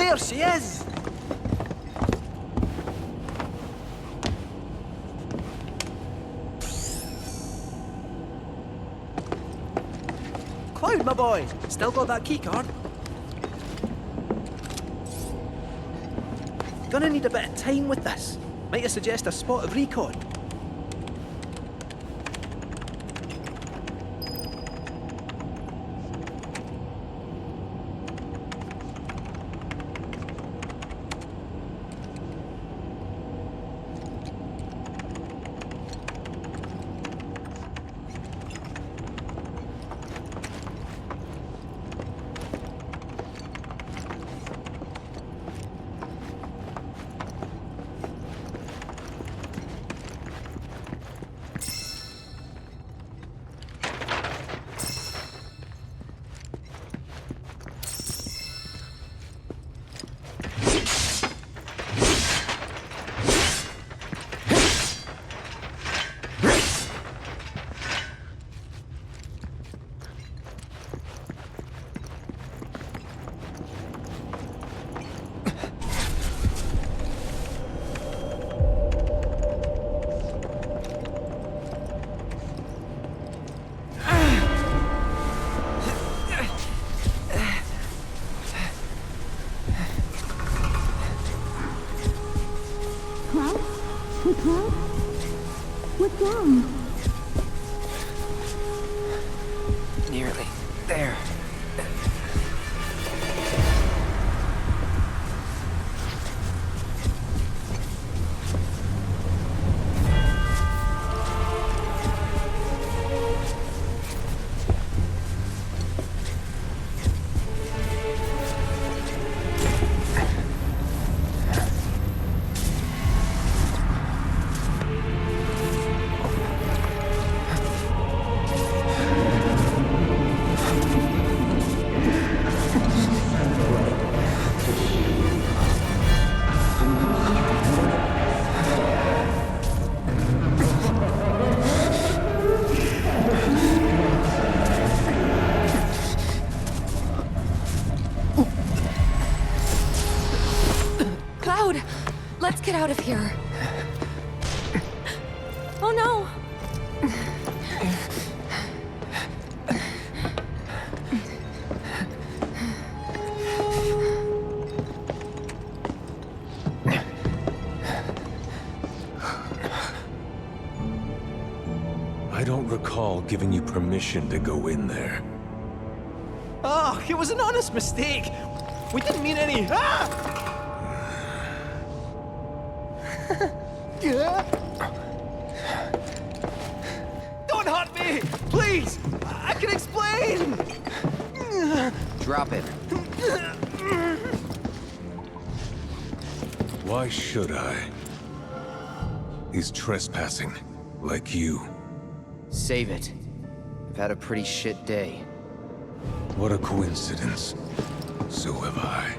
There she is! Cloud, my boy! Still got that keycard? Gonna need a bit of time with this. Might I suggest a spot of recon? What's wrong? Nearly there. Let's get out of here. Oh no! I don't recall giving you permission to go in there. Oh, it was an honest mistake. We didn't mean any. Ah! Don't hurt me! Please! I can explain! Drop it. Why should I? He's trespassing, like you. Save it. I've had a pretty shit day. What a coincidence. So have I.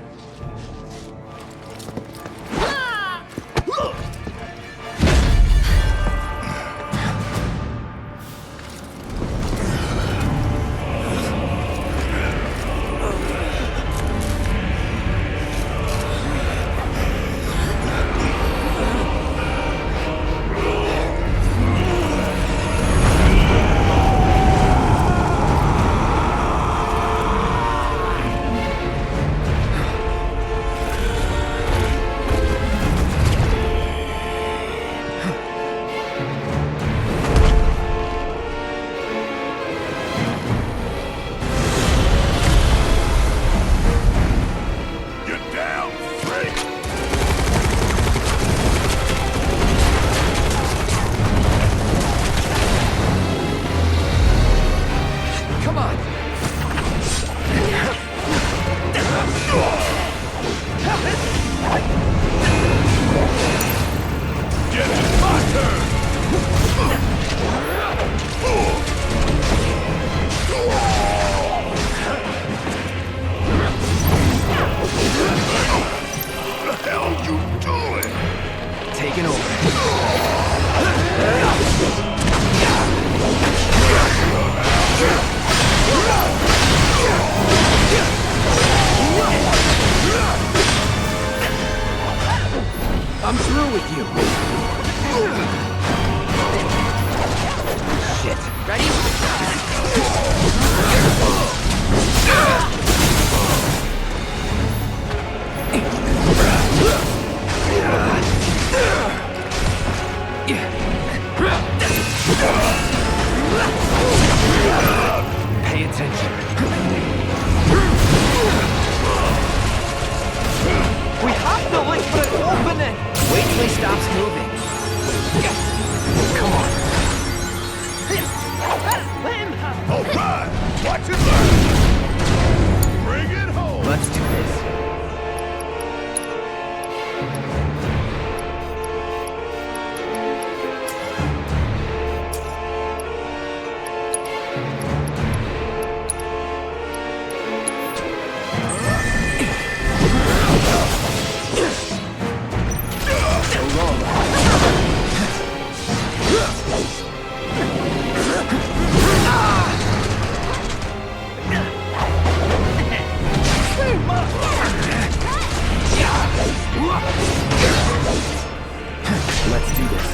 Let's do this.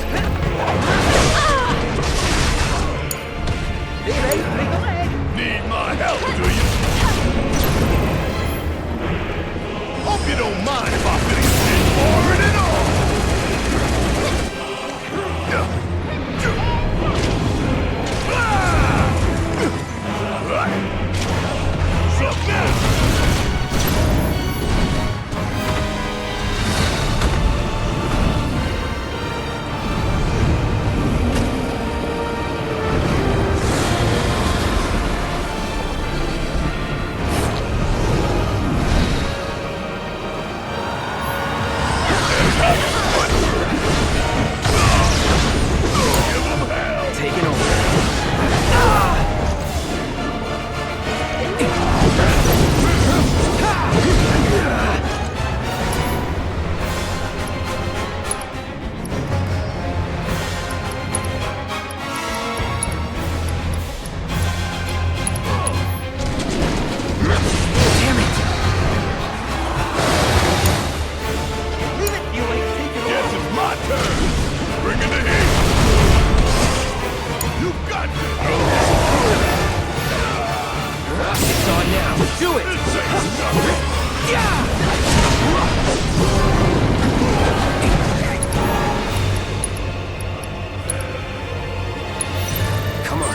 Need my help, do you? Hope you don't mind if I finish this forward and all. So now. Taking over. Guess it's my turn. Bring in the heat. You got this. It's on now. Do it! This ain't nothing. Come on.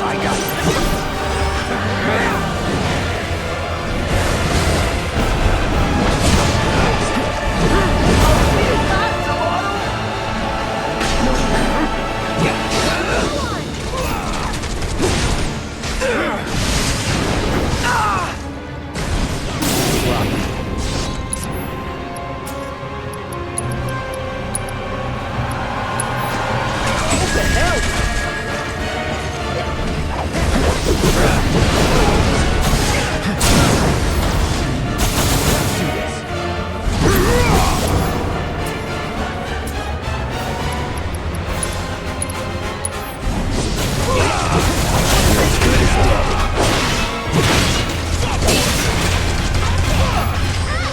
I got it.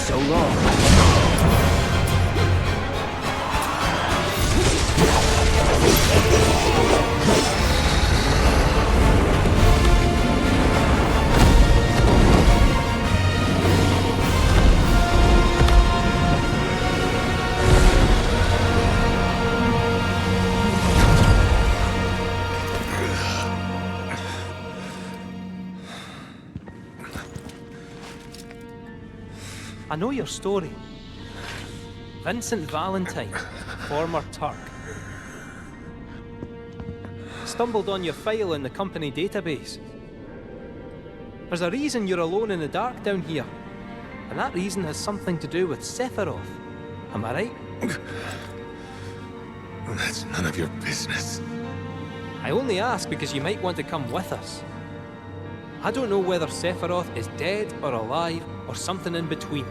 So long. I know your story. Vincent Valentine, former Turk. Stumbled on your file in the company database. There's a reason you're alone in the dark down here. And that reason has something to do with Sephiroth. Am I right? That's none of your business. I only ask because you might want to come with us. I don't know whether Sephiroth is dead or alive or something in between.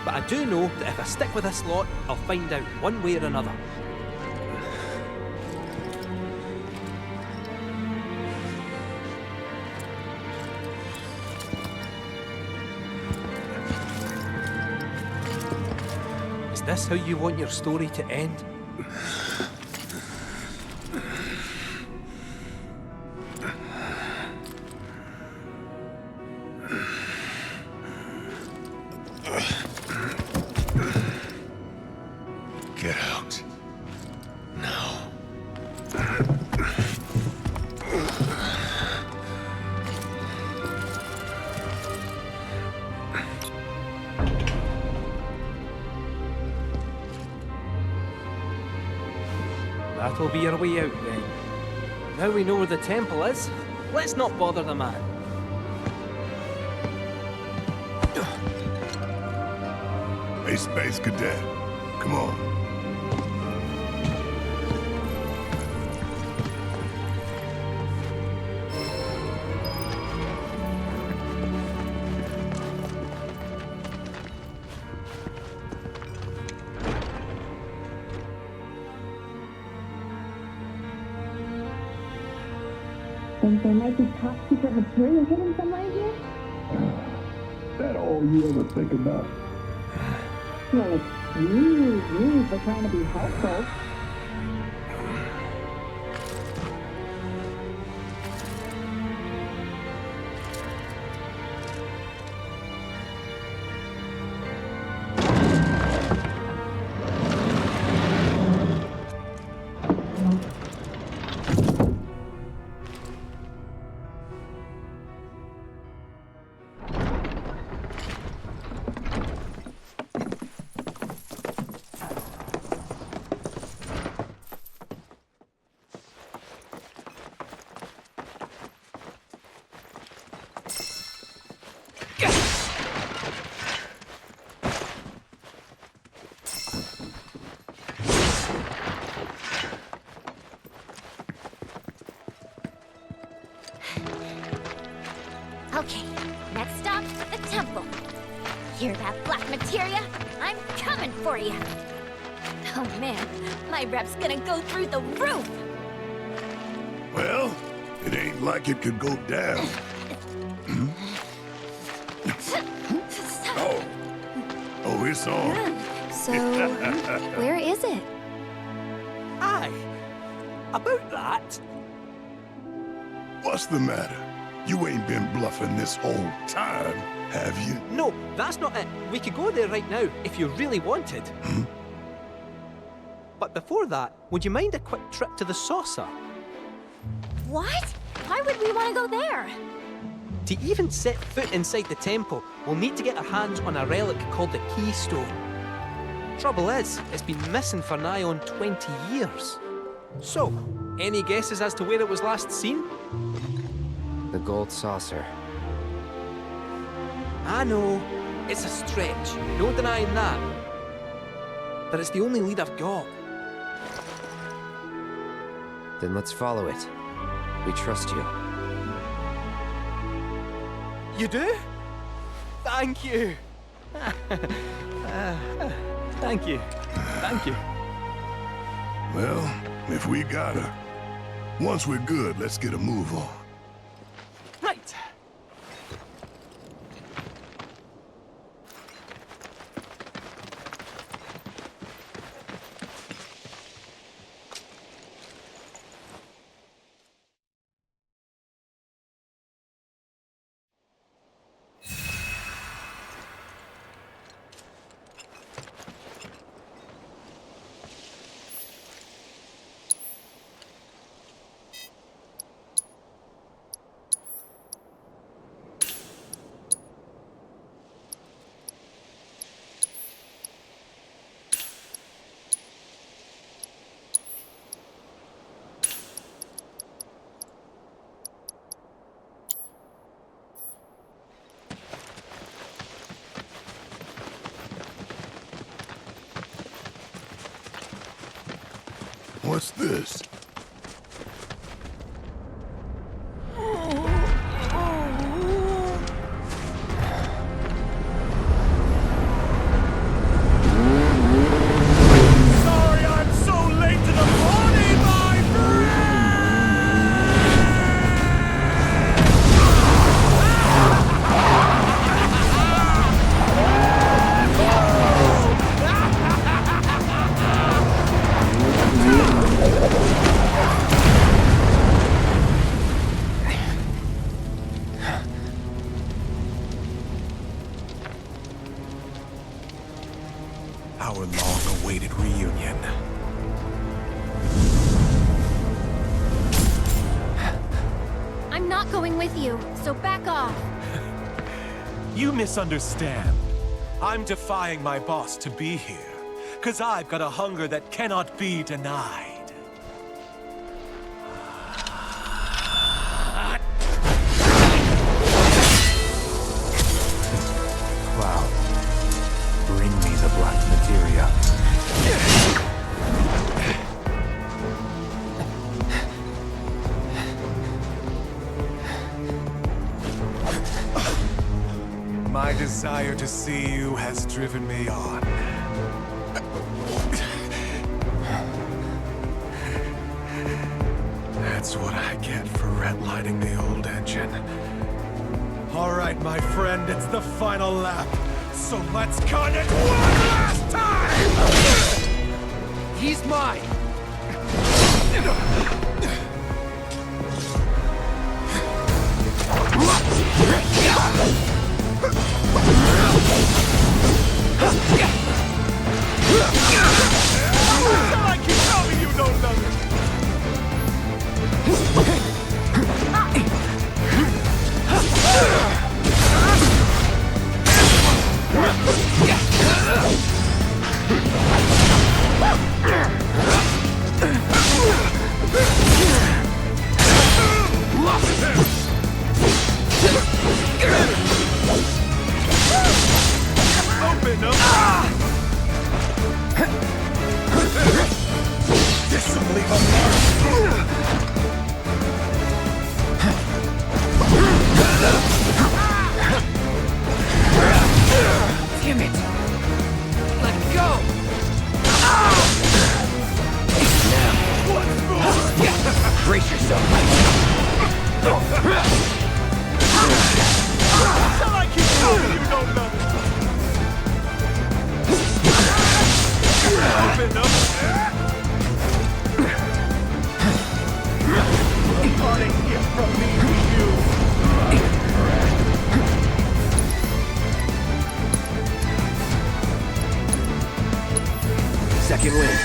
But I do know that if I stick with this lot, I'll find out one way or another. Is this how you want your story to end? Get out. Now. that'll be our way out then. Now we know where the temple is, let's not bother the man. Hey, Space Cadet, come on. Think there might be top secret material hidden somewhere here? That all you ever think about? Well, it's you for trying to be helpful. Okay, next stop, the temple. Hear that black materia? I'm coming for you. Oh man, my rep's gonna go through the roof. Well, it ain't like it could go down. Oh, it's on. So, where is it? Aye, about that. What's the matter? You ain't been bluffing this whole time, have you? No, that's not it. We could go there right now if you really wanted. But before that, would you mind a quick trip to the saucer? What? Why would we want to go there? To even set foot inside the temple, we'll need to get our hands on a relic called the Keystone. Trouble is, it's been missing for nigh on 20 years. So, any guesses as to where it was last seen? The gold saucer. I know, it's a stretch, no denying that. But it's the only lead I've got. Then let's follow it. We trust you. You do? Thank you. Thank you. Thank you. Well, if we got her. Once we're good, let's get a move on. Right. What's this? Sorry I'm so late to the party, my Our long-awaited reunion. I'm not going with you, so back off. You misunderstand. I'm defying my boss to be here, 'cause I've got a hunger that cannot be denied. My desire to see you has driven me on. That's what I get for redlining the old engine. All right, my friend, it's the final lap. So let's cut it one last time! He's mine! I keep telling you don't love it! Open up! This'll leave a mark! Damn it! Let go! Now, brace yourself. I keep telling you don't love it! Open up! A parting gift from me to you! Second wind.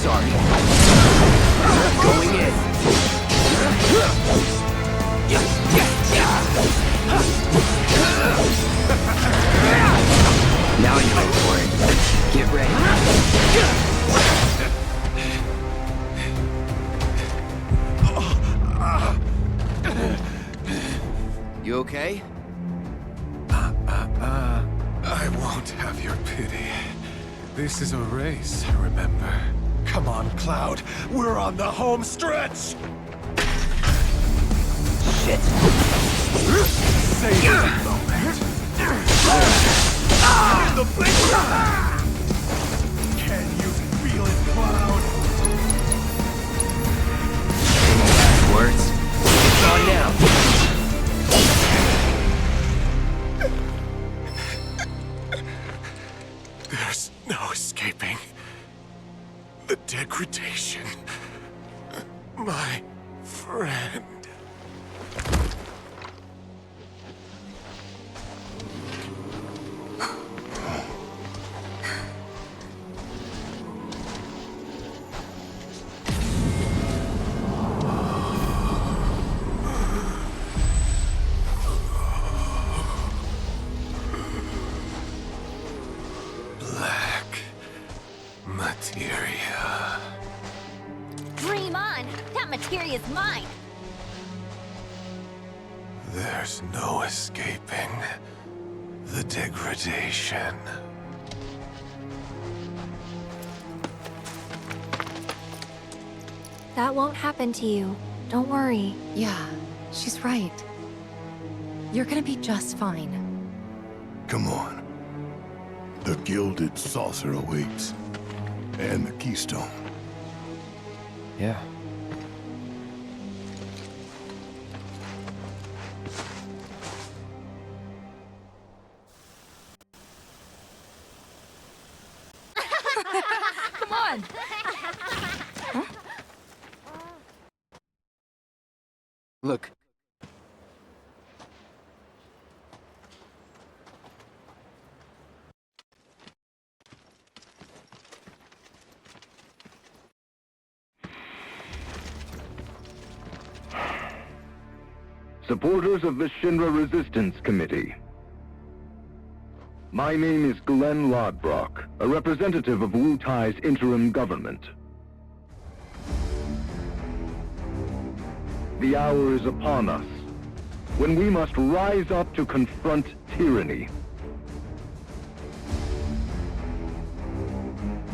Sorry. Going in. Now you're ready for it. Get ready. You okay? I won't have your pity. This is a race, remember? Come on, Cloud. We're on the home stretch! Shit. Save the moment. The blink! Can you feel it, Cloud? Any last words? It's on now. There's no escaping the degradation, my friend. Materia. Dream on! That materia's mine! There's no escaping the degradation. That won't happen to you. Don't worry. Yeah, she's right. You're gonna be just fine. Come on. The gilded saucer awaits. And the keystone. Yeah. Come on! Look. supporters of the Shinra Resistance Committee. My name is Glenn Lodbrok, a representative of Wu Tai's interim government. The hour is upon us, when we must rise up to confront tyranny.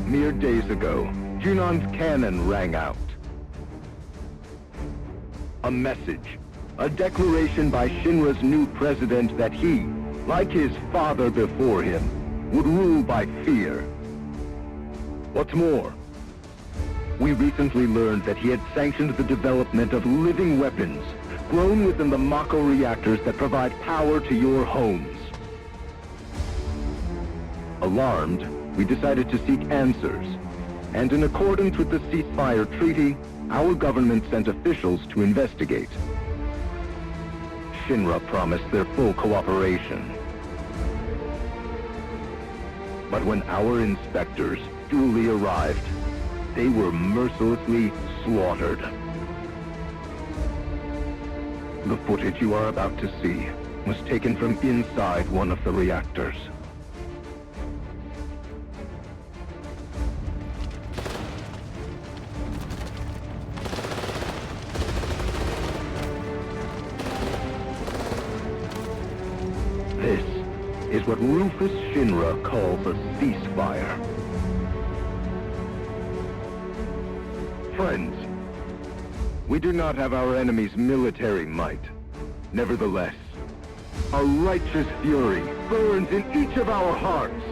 Mere days ago, Junon's cannon rang out. A message, a declaration by Shinra's new president that he, like his father before him, would rule by fear. What's more, we recently learned that he had sanctioned the development of living weapons grown within the Mako reactors that provide power to your homes. Alarmed, we decided to seek answers, and in accordance with the ceasefire treaty, our government sent officials to investigate. Shinra promised their full cooperation. But when our inspectors duly arrived, they were mercilessly slaughtered. The footage you are about to see was taken from inside one of the reactors. This is what Rufus Shinra calls a ceasefire. Friends, we do not have our enemy's military might. Nevertheless, a righteous fury burns in each of our hearts.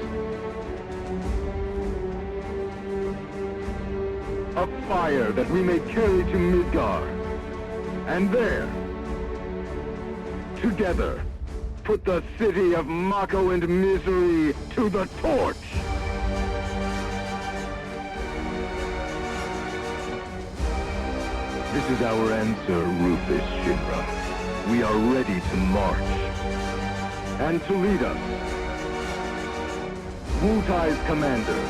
A fire that we may carry to Midgar. And there, together, put the city of Mako and misery to the torch! This is our answer, Rufus Shinra. We are ready to march. And to lead us, Wu Tai's commander,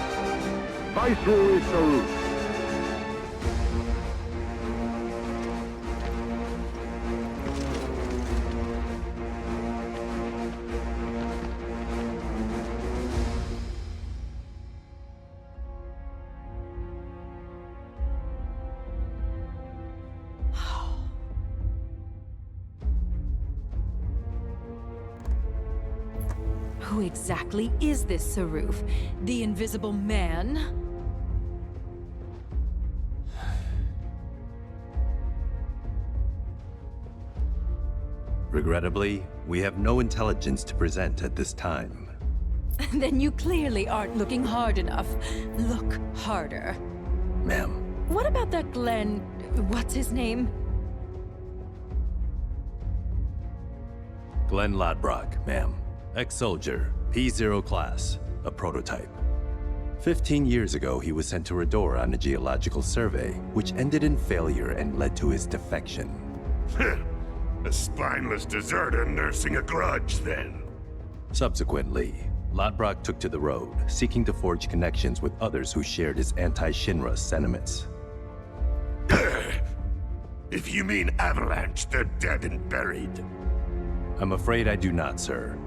Viceroy Sarut. Who exactly is this Saruf? The Invisible Man? Regrettably, we have no intelligence to present at this time. Then you clearly aren't looking hard enough. Look harder. Ma'am. What about that Glenn... what's his name? Glenn Lodbrok, ma'am. Ex-soldier, P0 class, a prototype. 15 years ago, he was sent to Rador on a geological survey, which ended in failure and led to his defection. A spineless deserter nursing a grudge, then. Subsequently, Lodbrok took to the road, seeking to forge connections with others who shared his anti-Shinra sentiments. If you mean Avalanche, they're dead and buried. I'm afraid I do not, sir.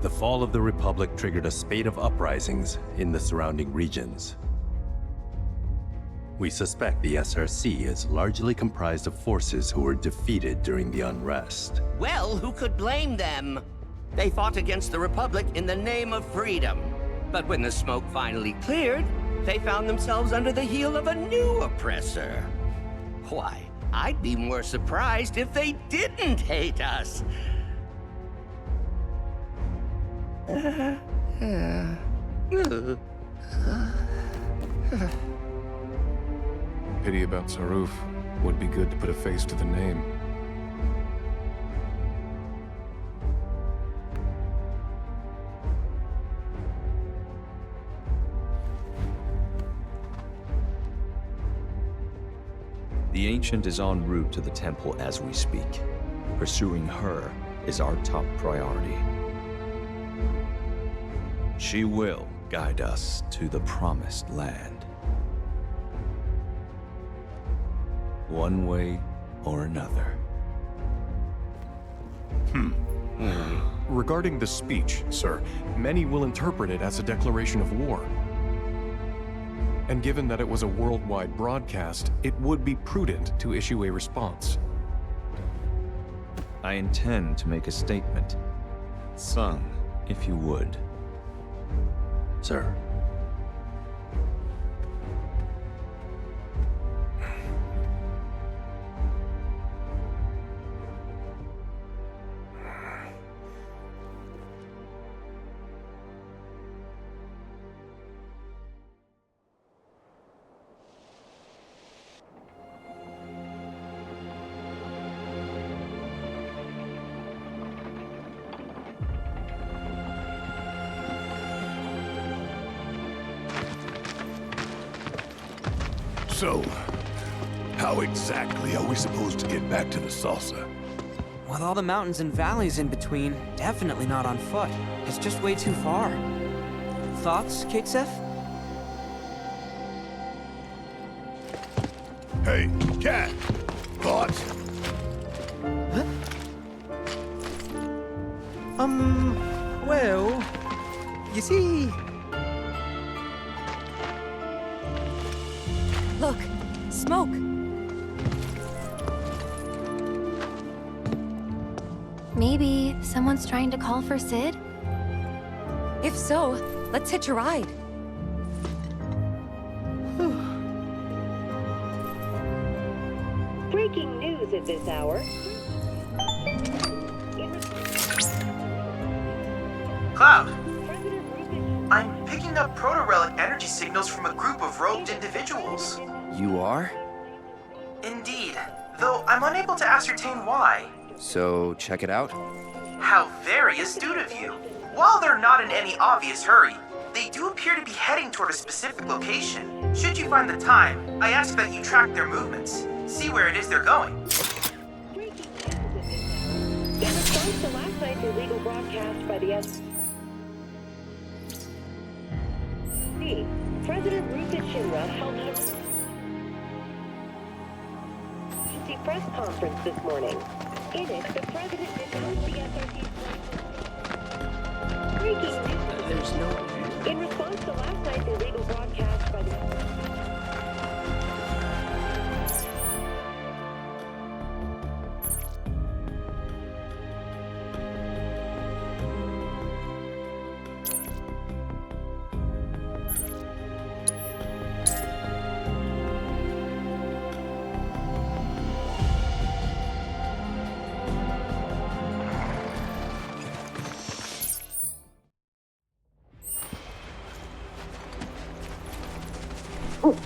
The fall of the Republic triggered a spate of uprisings in the surrounding regions. We suspect the SRC is largely comprised of forces who were defeated during the unrest. Well, who could blame them? They fought against the Republic in the name of freedom. But when the smoke finally cleared, they found themselves under the heel of a new oppressor. Why, I'd be more surprised if they didn't hate us. Pity about Saruf. Would be good to put a face to the name. The Ancient is en route to the temple as we speak. Pursuing her is our top priority. She will guide us to the promised land. One way or another. Regarding the speech, sir, many will interpret it as a declaration of war. And given that it was a worldwide broadcast, it would be prudent to issue a response. I intend to make a statement. Sung, if you would. Sir. So, how exactly are we supposed to get back to the saucer? With all the mountains and valleys in between, definitely not on foot. It's just way too far. Thoughts, Kitsef? Hey, cat! Thoughts? Huh? Well, you see... Look, smoke. Maybe someone's trying to call for Sid? If so, let's hitch a ride. Breaking news at this hour. Cloud! I'm picking up proto-relic energy signals from a group of robed individuals. You are? Indeed, though I'm unable to ascertain why. So, check it out? How very astute of you. While they're not in any obvious hurry, they do appear to be heading toward a specific location. Should you find the time, I ask that you track their movements. See where it is they're going. In response to last night's illegal broadcast by the President Rupert Shinra held an emergency press conference this morning. In it, the president denounced the SRC's breaking news. In response to last night's illegal broadcast by the Anyone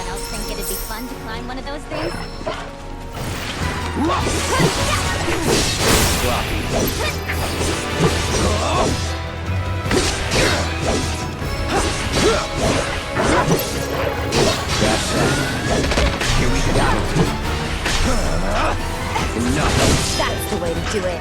else think it'd be fun to climb one of those things? Here we go. Enough. That's the way to do it.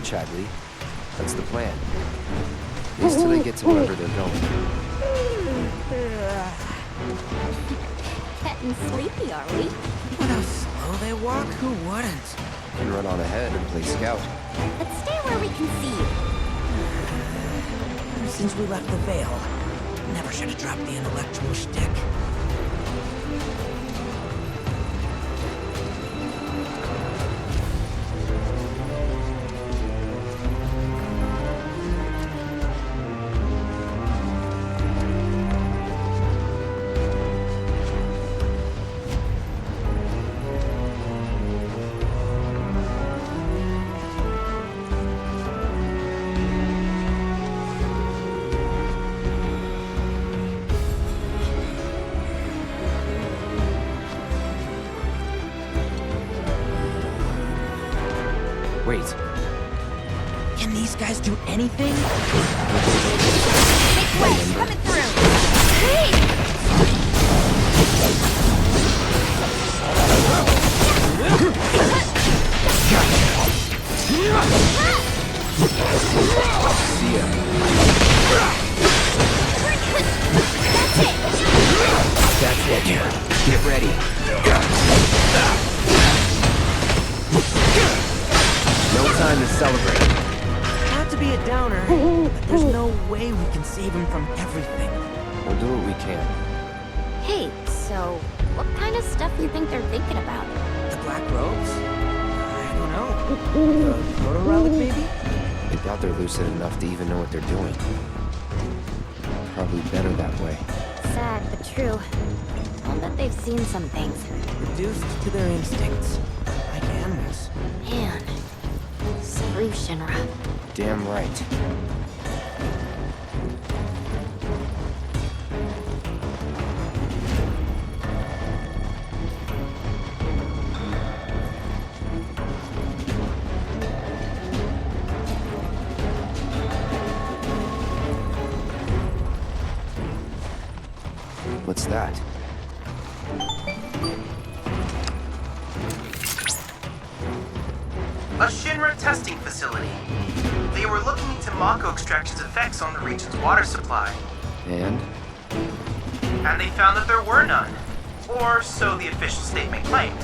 Chadley. That's the plan. At least till they get to wherever they're going. Getting sleepy, are we? What how slow they walk? Who wouldn't? Can run on ahead and play scout. Let's stay where we can see. Ever since we left the Vale, never should have dropped the intellectual shtick. shields. Can these guys do anything? Make way! Coming through! Please! See ya. That's it. Get ready. No time to celebrate. Not to be a downer, but there's no way we can save him from everything. We'll do what we can. Hey, so what kind of stuff you think they're thinking about? The Black Robes? I don't know. The Proto Relic, maybe? I doubt they're lucid enough to even know what they're doing. Probably better that way. Sad, but true. I'll bet they've seen some things. Reduced to their instincts. Like animals. Man. Screw Shinra. Damn right. What's that? A Shinra testing facility. They were looking into Mako extraction's effects on the region's water supply. And? And they found that there were none. Or so the official statement claimed.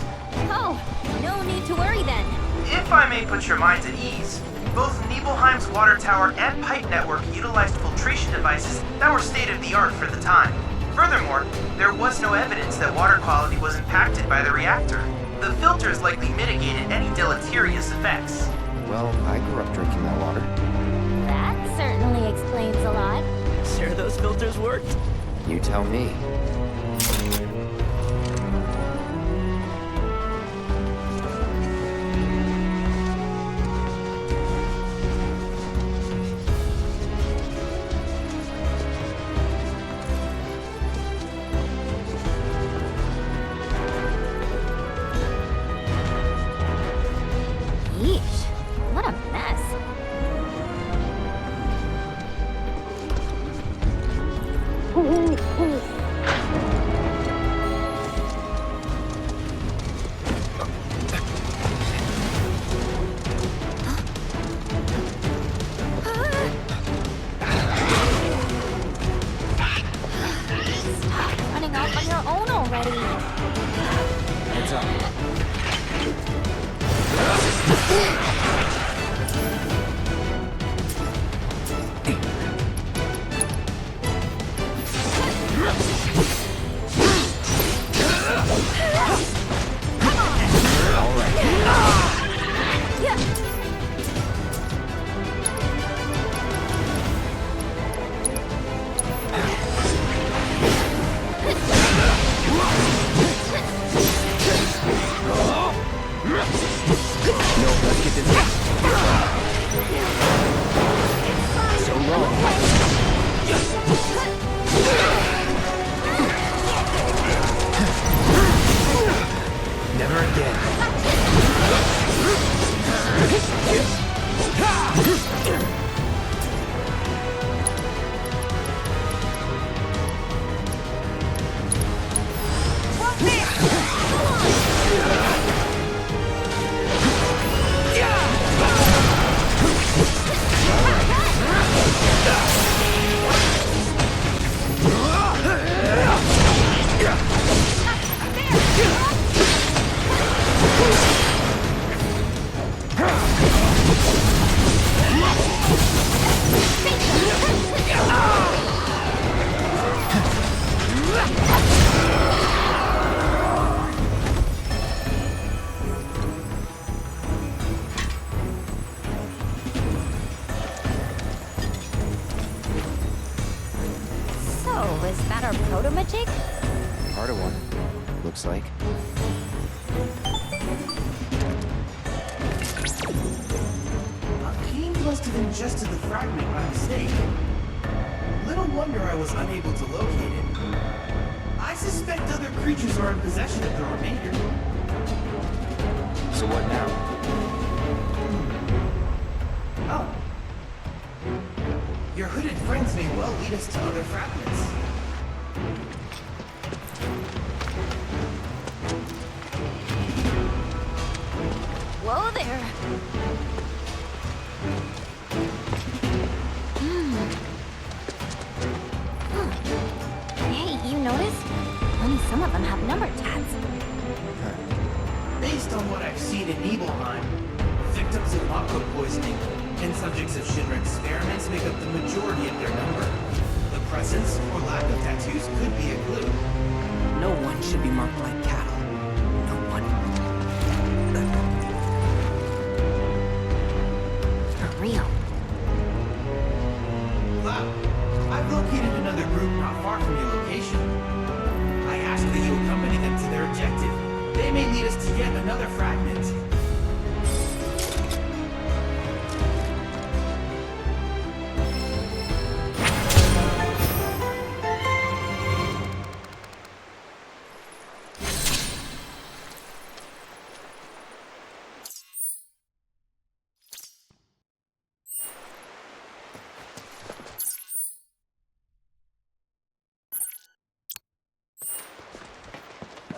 Oh, no need to worry then. If I may put your minds at ease, both Nibelheim's water tower and pipe network utilized filtration devices that were state-of-the-art for the time. Furthermore, there was no evidence that water quality was impacted by the reactor. The filters likely mitigated any deleterious effects. Well, I grew up drinking that water. That certainly explains a lot. Sure those filters worked? You tell me. Yeesh, what a mess. Stop running off on your own already. Heads up. Never again. So, is that our proto-magic? Part of one. Looks like. A king must have ingested the fragment by mistake. Little wonder I was unable to locate it. I suspect other creatures are in possession of the remainder. So what now? Your hooded friends may well lead us to other fragments. Whoa there. Hey, you notice? Only some of them have number tags. Based on what I've seen in Nibelheim, victims of aqua poisoning and subjects of Shinra experiments make up the majority of their number. The presence or lack of tattoos could be a clue. No one should be marked like cattle. No one. For real. Cloud, I've located another group not far from your location. I ask that you accompany them to their objective. They may lead us to yet another fragment.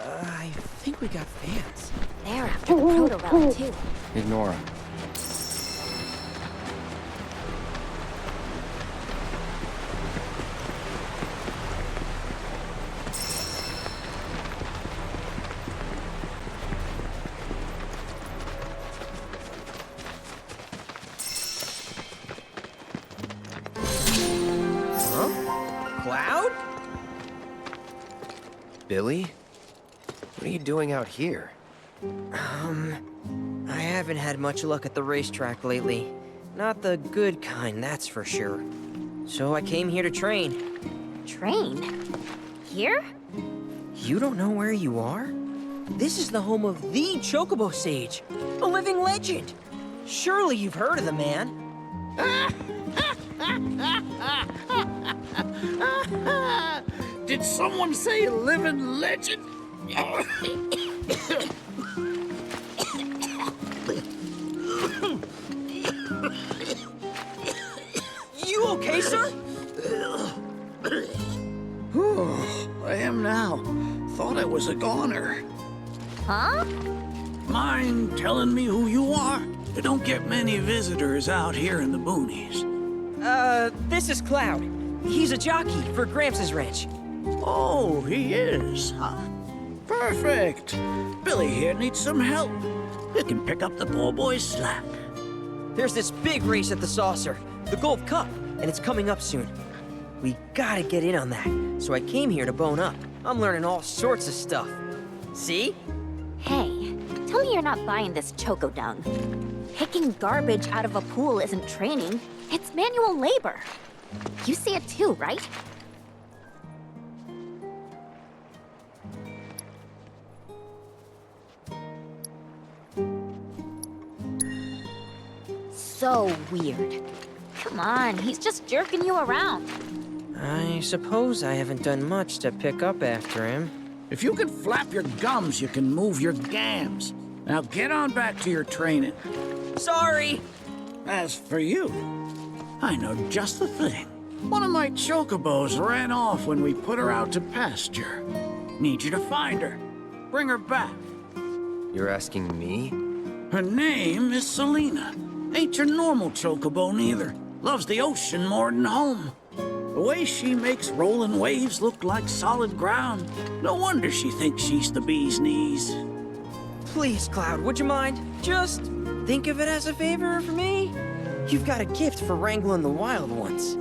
I think we got fans. They're after the proto-relic, too. Ignore him. Huh? Cloud? Billy? What are you doing out here? I haven't had much luck at the racetrack lately. Not the good kind, that's for sure. So I came here to train. Train? Here? You don't know where you are? This is the home of the Chocobo Sage, a living legend. Surely you've heard of the man. Did someone say living legend? You okay, sir? I am now. Thought I was a goner. Huh? Mind telling me who you are? We don't get many visitors out here in the boonies. This is Cloud. He's a jockey for Gramps' ranch. Oh, he is, huh? Perfect. Billy here needs some help. You can pick up the poor boy's slack. There's this big race at the Saucer, the Gold Cup, and it's coming up soon. We gotta get in on that, so I came here to bone up. I'm learning all sorts of stuff. See? Hey, tell me you're not buying this choco dung. Picking garbage out of a pool isn't training, it's manual labor. You see it too, right? So weird. Come on, he's just jerking you around. I suppose I haven't done much to pick up after him. If you can flap your gums, you can move your gams. Now get on back to your training. Sorry! As for you, I know just the thing. One of my chocobos ran off when we put her out to pasture. Need you to find her. Bring her back. You're asking me? Her name is Selena. Ain't your normal chocobo neither. Loves the ocean more than home. The way she makes rolling waves look like solid ground. No wonder she thinks she's the bee's knees. Please, Cloud, would you mind? Just think of it as a favor for me. You've got a gift for wrangling the wild ones.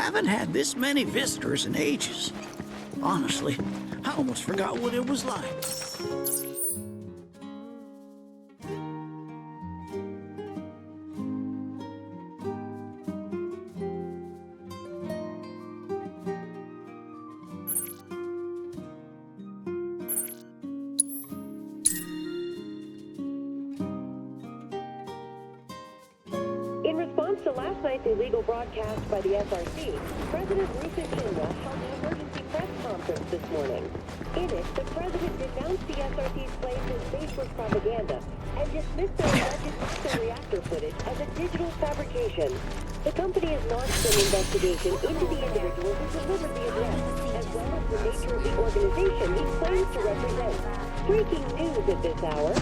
Haven't had this many visitors in ages. Honestly, I almost forgot what it was like. In response to last night's illegal broadcast by the SRC, President Rusin Shinra held an emergency press conference this morning. In it, the president denounced the SRC's claims as baseless propaganda and dismissed their alleged nuclear reactor footage as a digital fabrication. The company has launched an investigation into the individual who delivered the address, as well as the nature of the organization he claims to represent. Breaking news at this hour.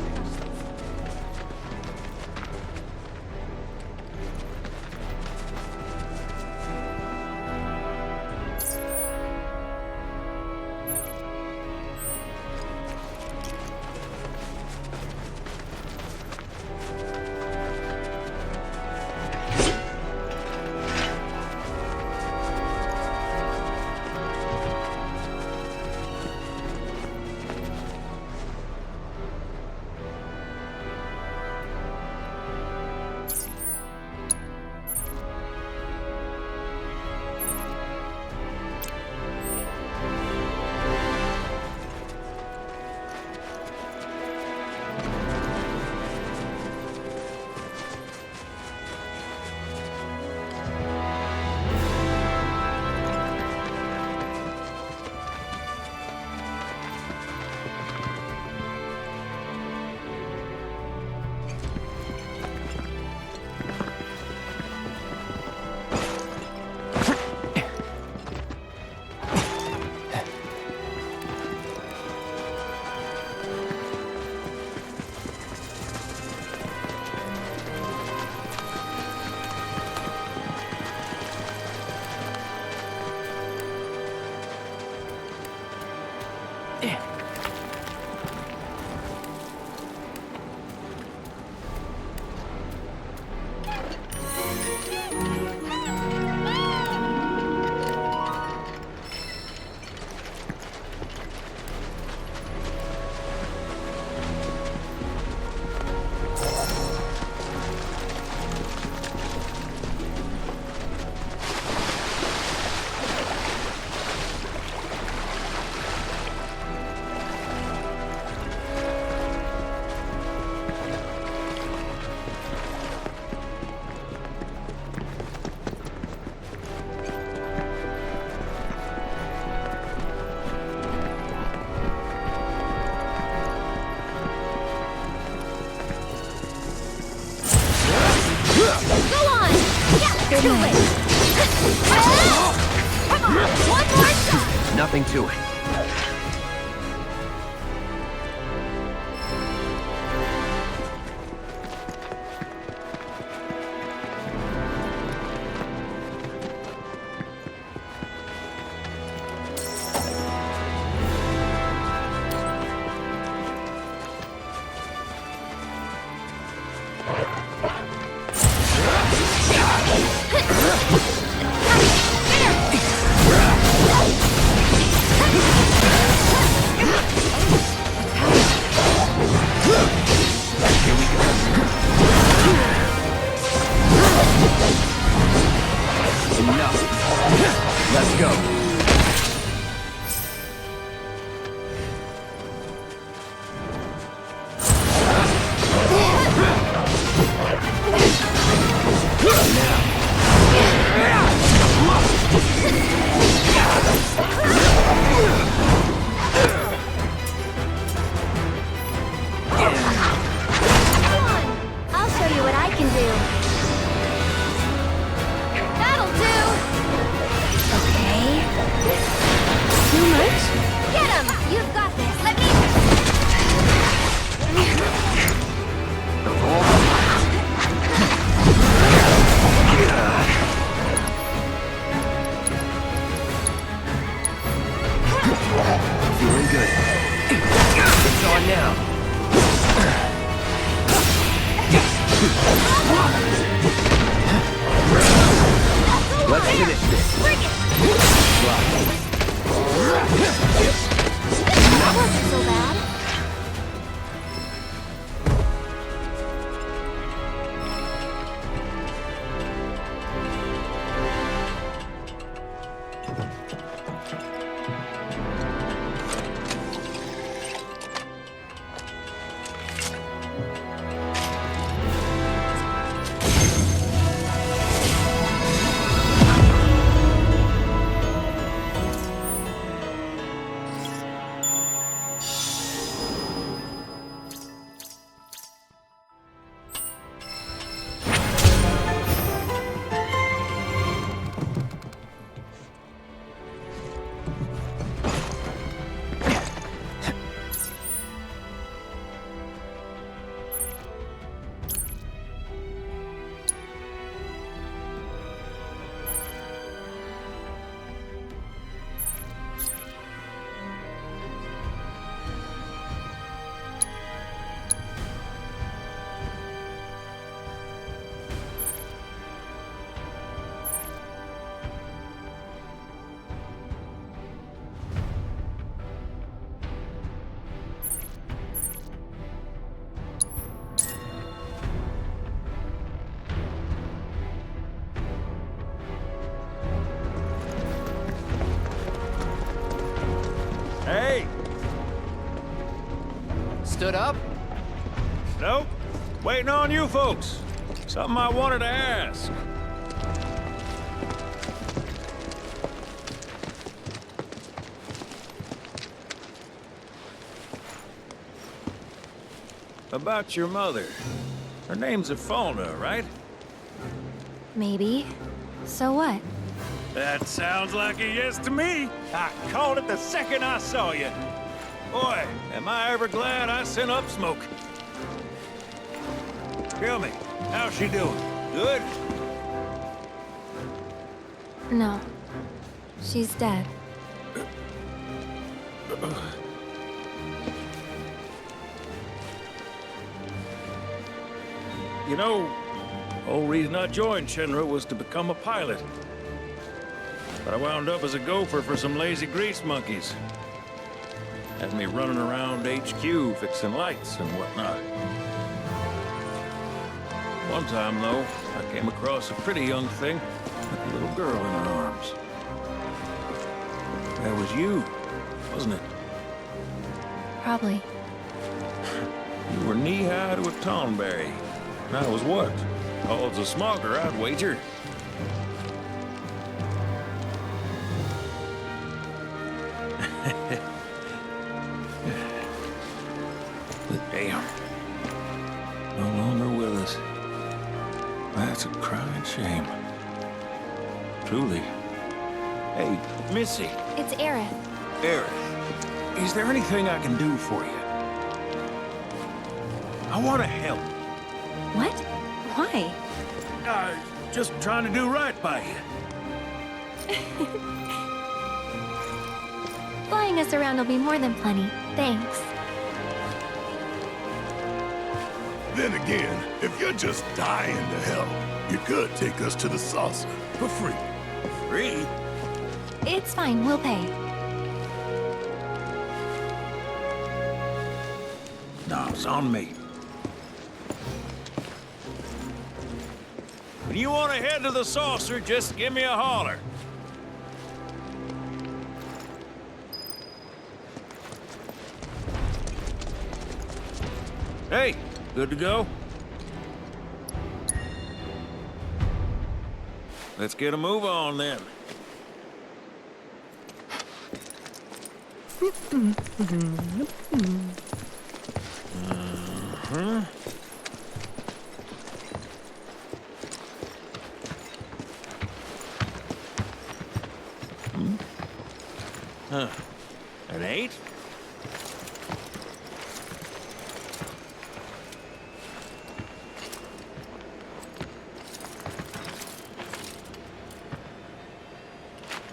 Too late. Come on, one more shot. Nothing to it. Let's go. I'll show you what I can do. That'll do. Okay. Too much? Get him! You've got this. Let me... stood up? Nope. Waiting on you folks. Something I wanted to ask. About your mother. Her name's Afalna, right? Maybe. So what? That sounds like a yes to me. I called it the second I saw you. Boy, am I ever glad I sent up smoke. Tell me, how's she doing? Good? No. She's dead. You know, the whole reason I joined Shinra was to become a pilot. But I wound up as a gopher for some lazy grease monkeys. Had me running around HQ fixing lights and whatnot. One time, though, I came across a pretty young thing with a little girl in her arms. That was you, wasn't it? Probably. You were knee-high to a tonberry. And I was what? Called a smogger, I'd wager. Damn. No longer with us. That's a crying shame. Truly. Hey, Missy. It's Aerith. Aerith, is there anything I can do for you? I want to help. What? Why? Just trying to do right by you. Flying us around will be more than plenty. Thanks. Then again, if you're just dying to help, you could take us to the saucer for free. Free? It's fine, we'll pay. No, it's on me. When you want to head to the saucer, just give me a holler. Hey, good to go? Let's get a move on then. An 8?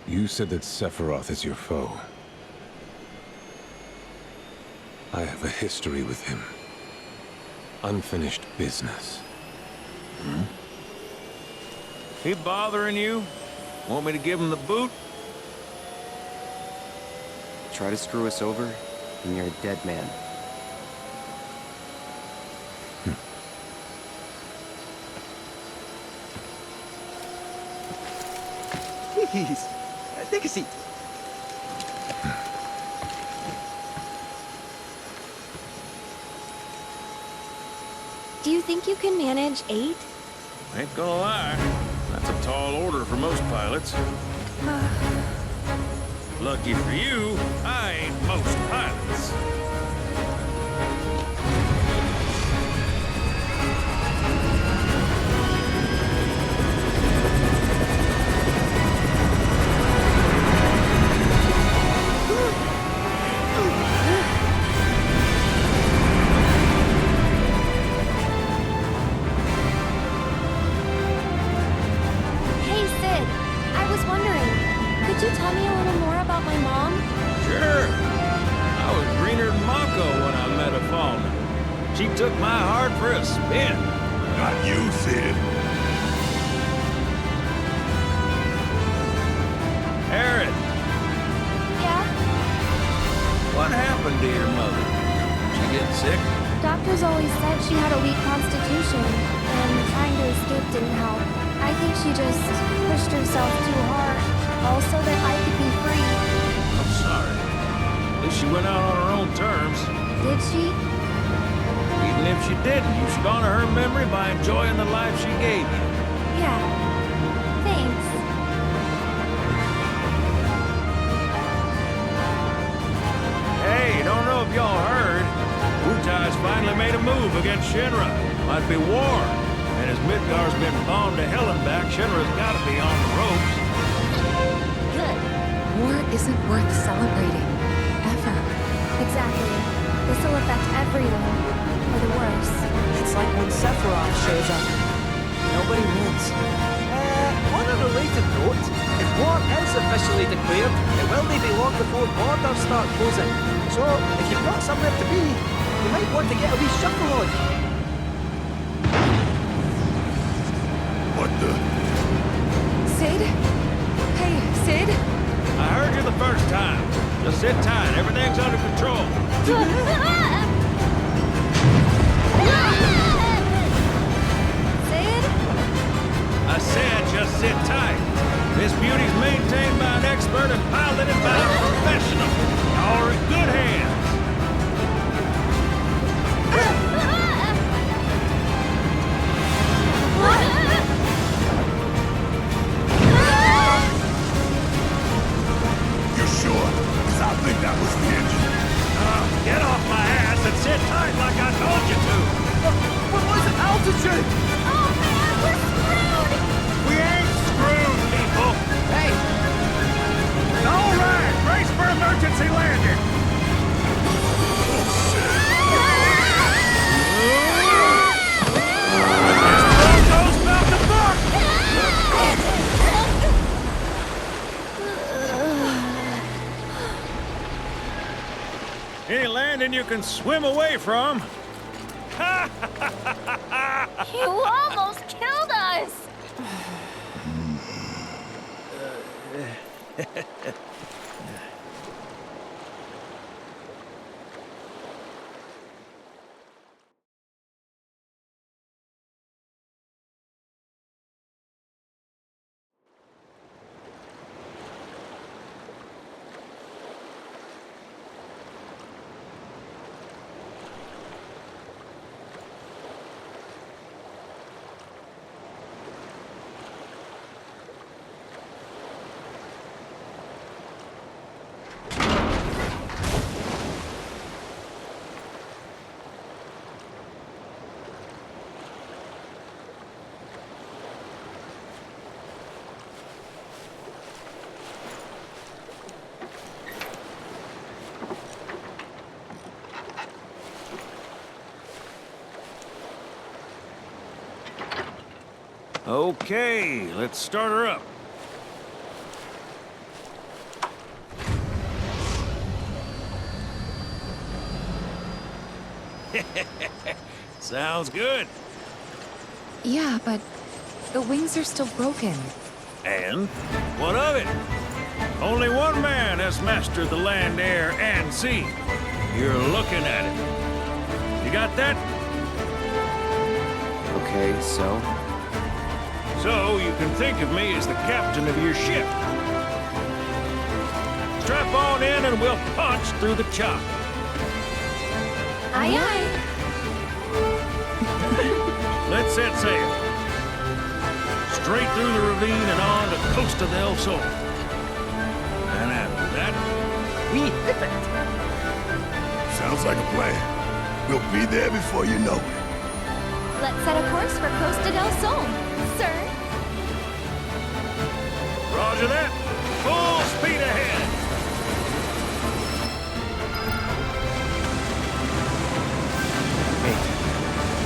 You said that Sephiroth is your foe. I have a history with him. Unfinished business. He bothering you? Want me to give him the boot? Try to screw us over, and you're a dead man. Please, take a seat. Do you think you can manage 8? Ain't gonna lie. That's a tall order for most pilots. Lucky for you, I ain't most pilots. Hey, Sid. I was wondering, could you tell me a little more about my mom? Sure. I was greener than Mako when I met Afalna. She took my heart for a spin. Not you, Sid. Aaron, Yeah? what happened to your mother? She get sick? Doctors always said she had a weak constitution, and trying to escape didn't help. I think she just pushed herself too hard, all so that I could be free. I'm sorry. At least she went out on her own terms. Did she? you didn't. You should honor her memory by enjoying the life she gave you. Yeah. Thanks. Hey, don't know if y'all heard. Wutai's finally made a move against Shinra. Might be war. And as Midgar's been bombed to hell and back, Shinra's gotta be on the ropes. Good. War isn't worth celebrating. Ever. Exactly. This will affect everyone. For the worse. It's like when Sephiroth shows up. Nobody wins. On a related note, if war is officially declared, it will be long before borders start closing. So, if you've got somewhere to be, you might want to get a wee shuffle on. What the? Sid? Hey, Sid? I heard you the first time. Just sit tight. Everything's under control. Sid? I said just sit tight. This beauty's maintained by an expert and piloted by a professional. Y'all are in good hands. You sure? Because I think that was the engine. Get off my ass and sit tight like I told you to. What was it? Altitude? Oh man, we're screwed! We ain't screwed, people. Hey! All right, brace for emergency landing. Any landing you can swim away from. You almost killed us! Okay, let's start her up. Sounds good. Yeah, but the wings are still broken. And what of it? Only one man has mastered the land, air, and sea. You're looking at it. You got that? Okay, so? So you can think of me as the captain of your ship. Strap on in and we'll punch through the chop. Aye, aye. Let's set sail. Straight through the ravine and on to Costa del Sol. And after that, we hit it. Sounds like a plan. We'll be there before you know it. Let's set a course for Costa del Sol, sir. Roger that. Full speed ahead. Hey,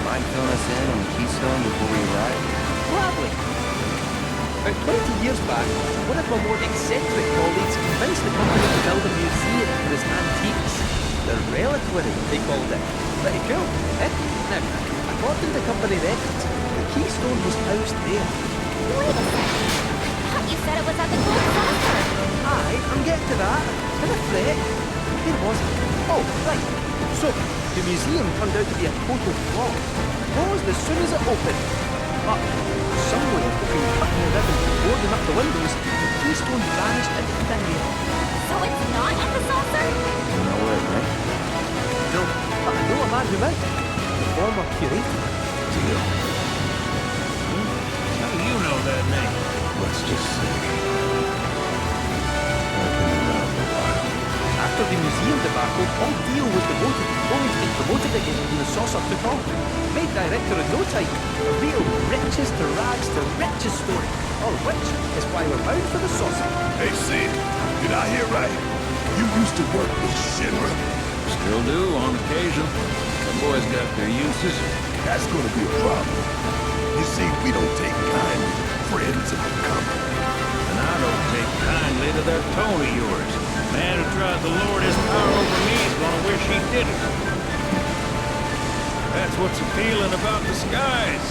mind filling us in on the Keystone before we arrive? Gladly. About 20 years back, one of my more eccentric colleagues convinced the company to build a museum for his antiques. The reliquary, they called it. Pretty cool, eh? Now, according to company records, the Keystone was housed there. Wait a second. I thought you said it was at the Gold Saucer. Aye, I'm getting to that. Been a fret. Where was it? Oh, right. So, the museum turned out to be a total flop. Closed as soon as it opened. But, somewhere between cutting the ribbon and boarding up the windows, the Keystone vanished into thin air. So it's not at the saucer? No way, right? No, but I know a man who might. former curator. Deal. How do you know that name? Let's just say I've been around a while. After the museum debacle, all Dio was demoted, only to be promoted again when the saucer took off. Made director in no time. A real riches to rags to riches story. All of which is why we're bound for the saucer. Hey, Sid, did I hear right? You used to work with Shinra? Still do, on occasion. The boys got their uses. That's gonna be a problem. You see, we don't take kindly to friends in the company. And I don't take kindly to that tone of yours. Man who tries to lord his power over me is gonna wish he didn't. That's what's appealing about disguise.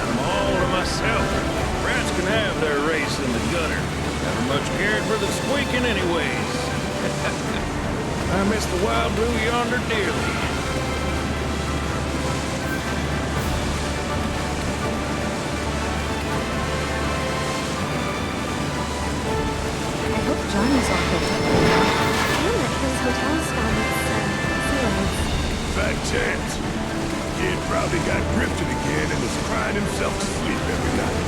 I'm all to myself. Rats can have their race in the gutter. Never much cared for the squeaking anyways. I miss the wild blue yonder dearly. I hope Johnny's all hooked up. And that his hotel's found its ceilings. Fat chance. Kid probably got grifted again and is crying himself to sleep every night.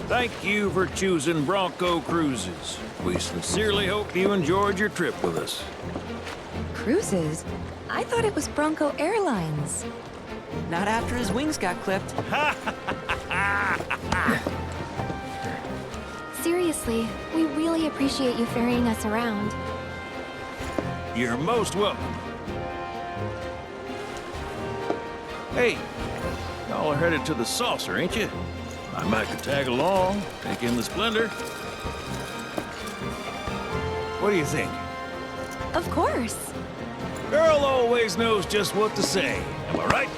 Thank you for choosing Bronco Cruises. We sincerely hope you enjoyed your trip with us. Cruises? I thought it was Bronco Airlines. Not after his wings got clipped. Seriously, we really appreciate you ferrying us around. You're most welcome. Hey, y'all are headed to the saucer, ain't you? I might could tag along, take in the splendor. What do you think? Of course. Girl always knows just what to say. Am I right?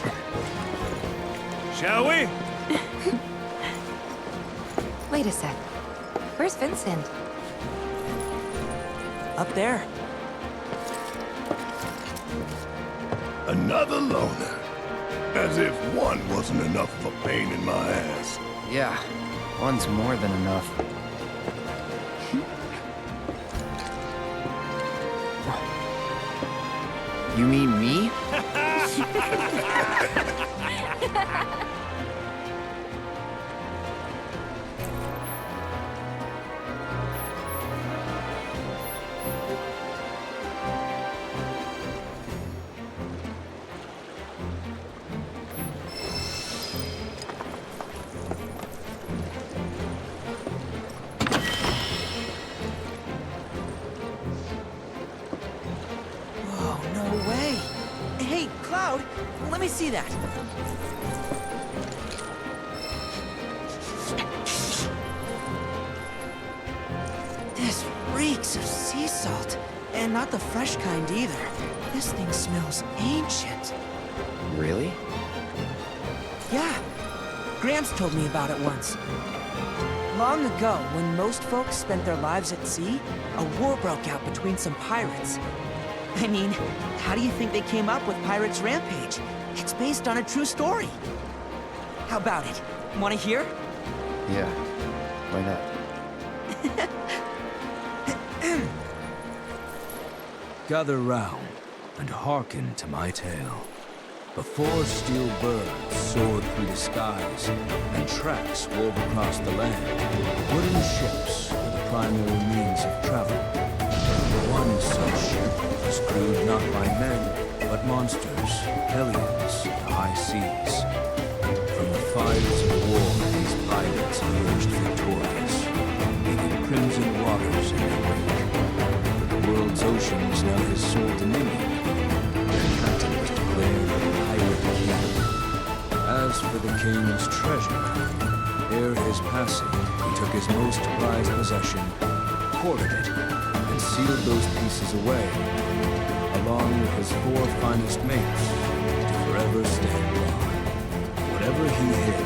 Shall we? Wait a sec. Where's Vincent? Up there. Another loner. As if one wasn't enough of a pain in my ass. Yeah, one's more than enough. You mean me? Let me see that. This reeks of sea salt. And not the fresh kind either. This thing smells ancient. Really? Yeah. Gramps told me about it once. Long ago, when most folks spent their lives at sea, a war broke out between some pirates. I mean, how do you think they came up with Pirates Rampage? It's based on a true story. How about it? Want to hear? Yeah, why not? Gather round and hearken to my tale. Before steel birds soared through the skies and tracks wove across the land, wooden ships were the primary means of travel. One such ship was crewed not by men, but monsters, hellions, the high seas. From the fires of war, these pirates emerged victorious, leaving crimson waters in their wake. But the world's oceans now his sole dominion. Their captain was declared a pirate king. As for the king's treasure, ere his passing, he took his most prized possession, hoarded it, and sealed those pieces away, along with his 4 finest mates, to forever stand guard. Whatever he hid,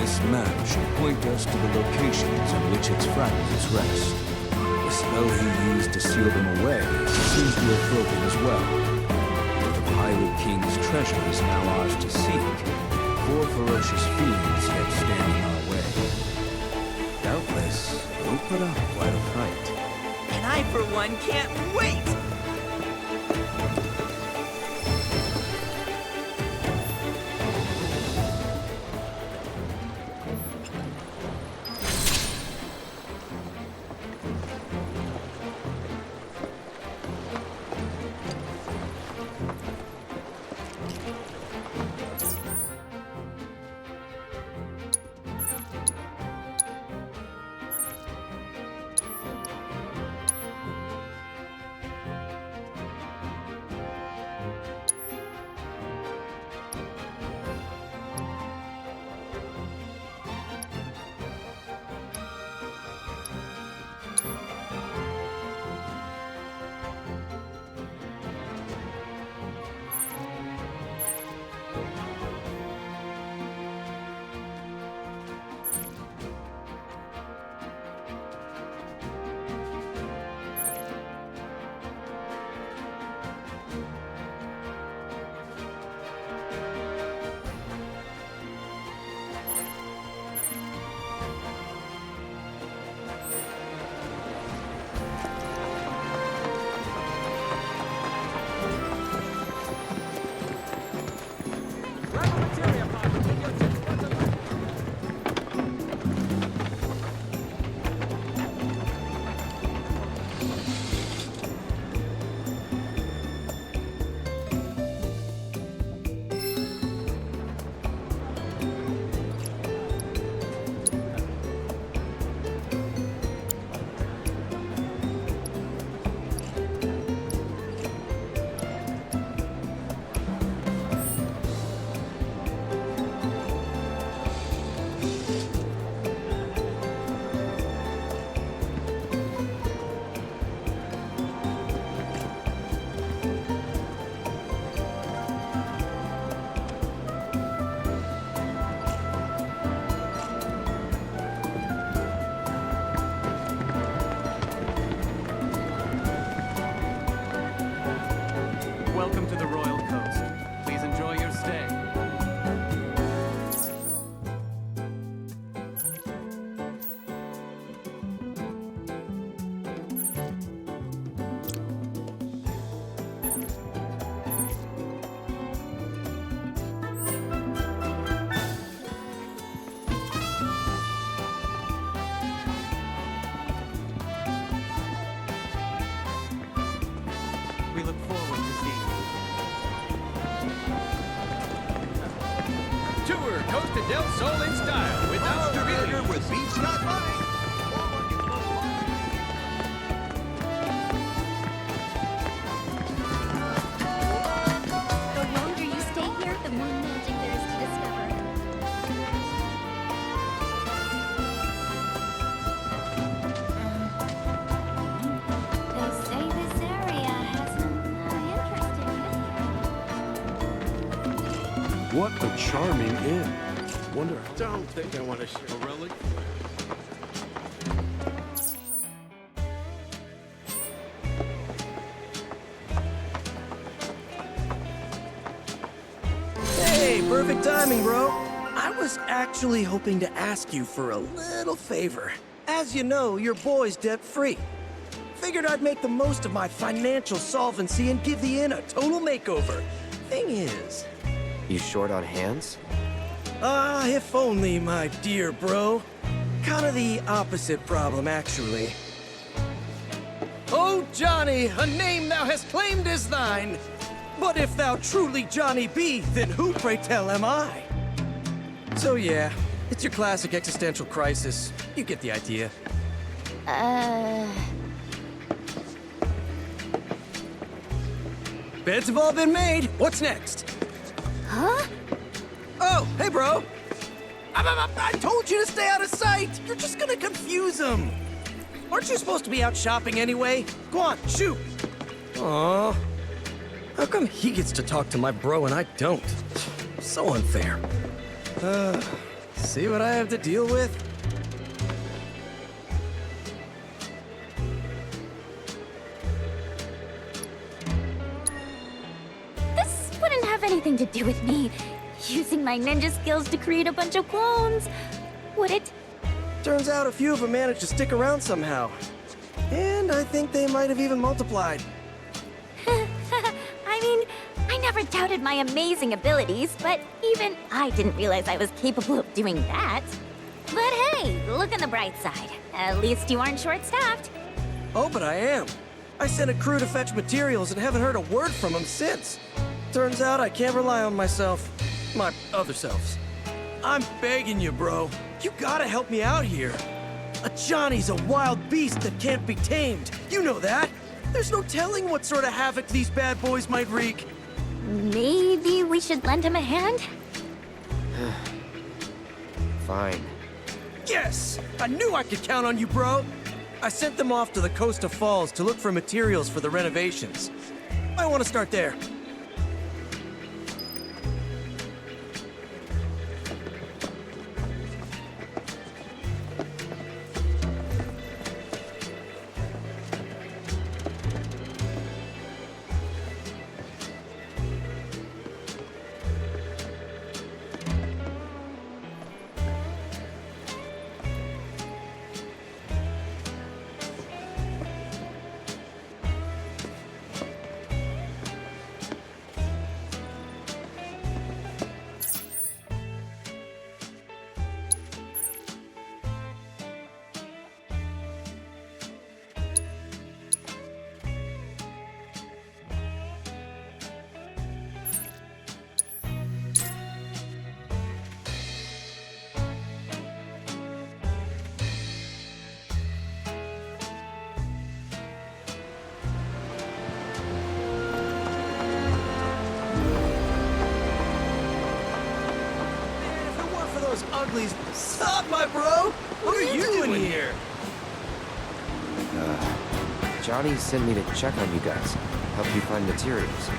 this map should point us to the locations on which its fragments rest. The spell he used to seal them away seems to have broken as well. The Pirate King's treasure is now ours to seek. 4 ferocious fiends yet stand in our way. Doubtless, we'll put up quite a fight. And I, for one, can't wait! Welcome to the Royal Coast. Please enjoy your stay. We look forward to seeing you. Tour Costa del Sol in style without familiar with beach not money. The longer you stay here, the more magic there is to discover. They say this area has some interesting history. What a charming inn. Wonder. Don't think I want to share a relic. Hey, perfect timing, bro. I was actually hoping to ask you for a little favor. As you know, your boy's debt-free. Figured I'd make the most of my financial solvency and give the inn a total makeover. Thing is... You short on hands? Ah, if only, my dear bro. Kinda the opposite problem, actually. Oh, Johnny, a name thou hast claimed as thine. But if thou truly Johnny be, then who, pray tell, am I? So yeah, it's your classic existential crisis. You get the idea. Beds have all been made. What's next? Huh? Oh, hey, bro. I told you to stay out of sight. You're just gonna confuse them. Aren't you supposed to be out shopping anyway? Go on, shoot. Aw. How come he gets to talk to my bro and I don't? So unfair. See what I have to deal with? anything to do with me using my ninja skills to create a bunch of clones, would it? Turns out a few of them managed to stick around somehow. And I think they might have even multiplied. I mean, I never doubted my amazing abilities, but even I didn't realize I was capable of doing that. But hey, look on the bright side. At least you aren't short-staffed. Oh, but I am. I sent a crew to fetch materials and haven't heard a word from them since. Turns out I can't rely on myself. My other selves. I'm begging you, bro. You gotta help me out here. A Johnny's a wild beast that can't be tamed. You know that. There's no telling what sort of havoc these bad boys might wreak. Maybe we should lend him a hand? Fine. Yes! I knew I could count on you, bro! I sent them off to the Costa Falls to look for materials for the renovations. I want to start there. Uglies. Stop, my bro! What are you doing here? Johnny sent me to check on you guys, help you find materials.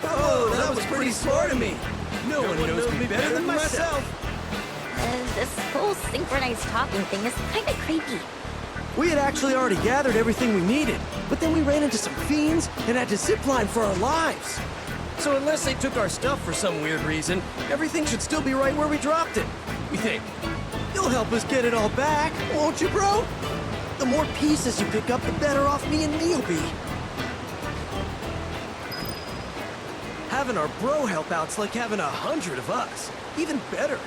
Oh, that was pretty smart of me. No one knows me better than myself. This whole synchronized talking thing is kinda creepy. We had actually already gathered everything we needed, but then we ran into some fiends and had to zipline for our lives. So unless they took our stuff for some weird reason, everything should still be right where we dropped it. We think. You'll help us get it all back, won't you, bro? The more pieces you pick up, the better off me and Neil be. Having our bro help out's like having 100 of us. Even better.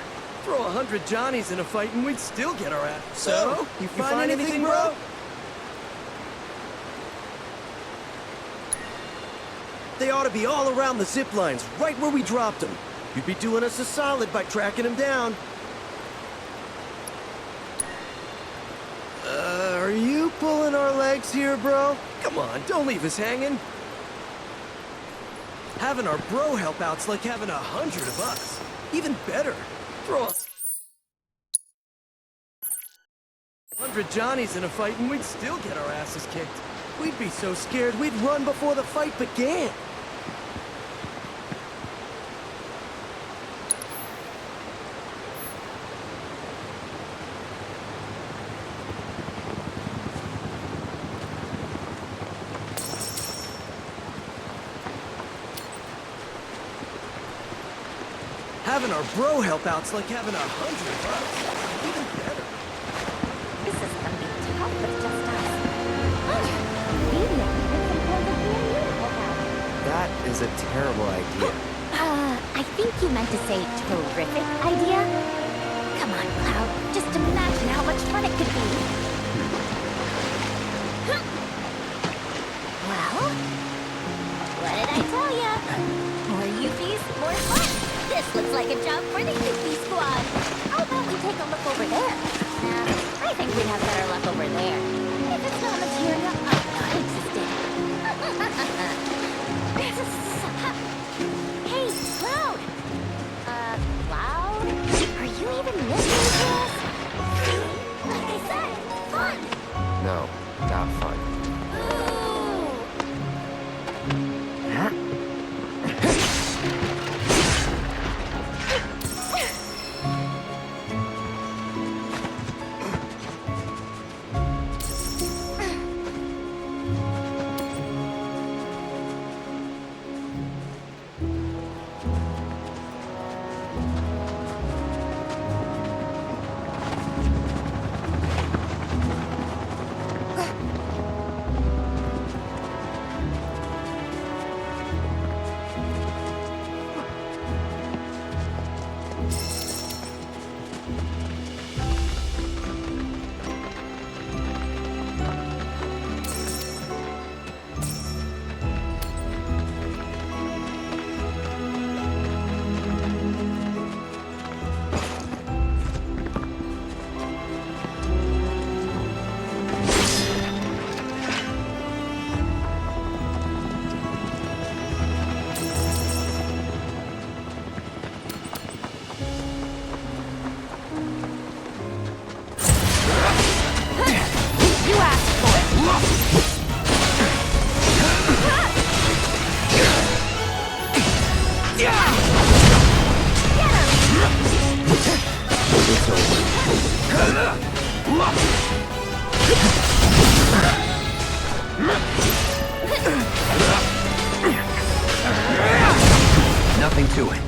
Throw 100 Johnnies in a fight and we'd still get our ass. So, you find anything, bro? They ought to be all around the zip lines, right where we dropped them. You'd be doing us a solid by tracking them down. Are you pulling our legs here, bro? Come on, don't leave us hanging. Having our bro help out's like having 100 of us. Even better. Throw 100 Johnnies in a fight and we'd still get our asses kicked. We'd be so scared we'd run before the fight began. Having our bro help out's like having 100 of us. Even better. This is gonna be tough with just us. Maybe I can put some clothes up here and you to help out. That is a terrible idea. I think you meant to say terrific idea? Come on, Cloud. Just imagine how much fun it could be. Well, what did I tell ya? More Yuppies, more fun. This looks like a job for the Yuppie Squad. How about we take a look over there? Nah, I think we'd have better luck over there. If it's not material, I'm not interested. Hey, Cloud! Cloud? Are you even listening to us? Like I said, fun! No, not fun. doing.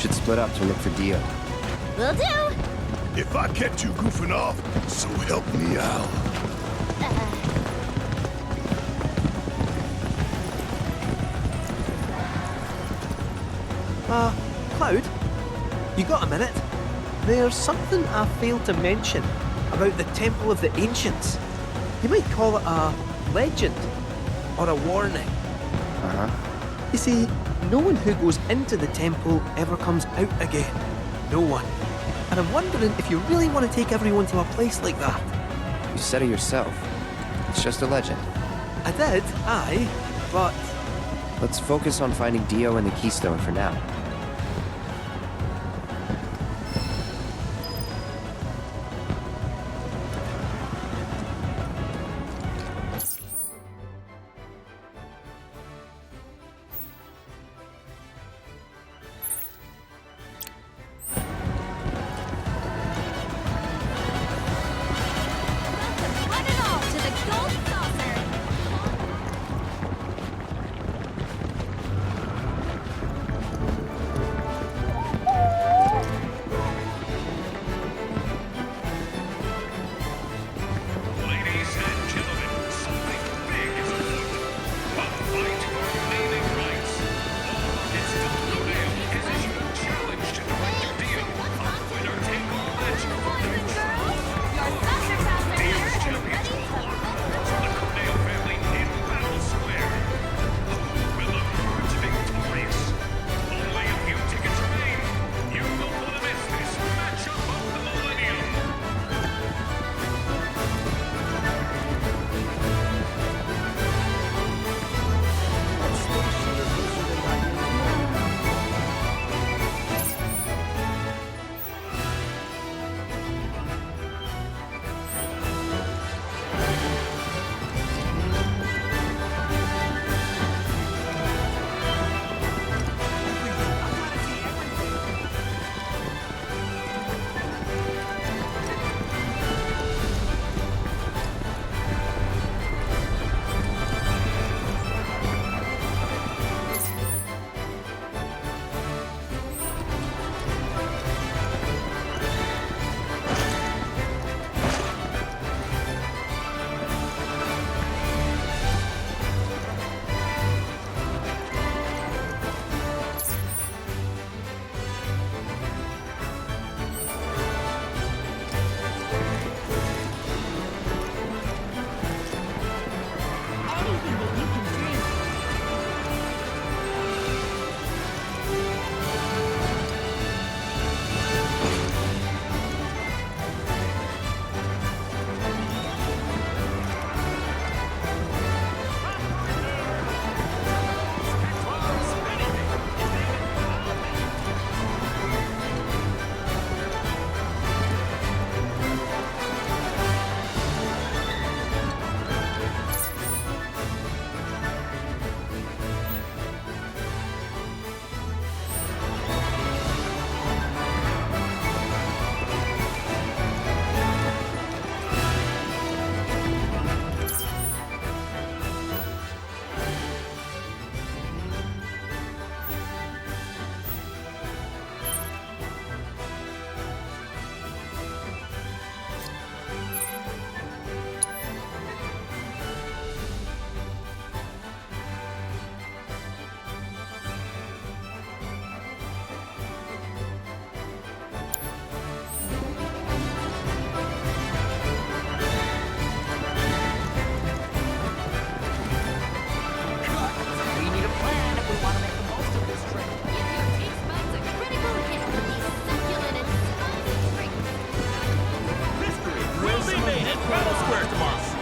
Should split up to look for Dio. Will do. If I catch you goofing off, so help me out. Cloud? You got a minute? There's something I failed to mention about the Temple of the Ancients. You might call it a legend or a warning. Uh-huh. You see, no one who goes into the temple ever comes out again. No one. And I'm wondering if you really want to take everyone to a place like that. You said it yourself. It's just a legend. I did, aye, but... Let's focus on finding Dio and the Keystone for now.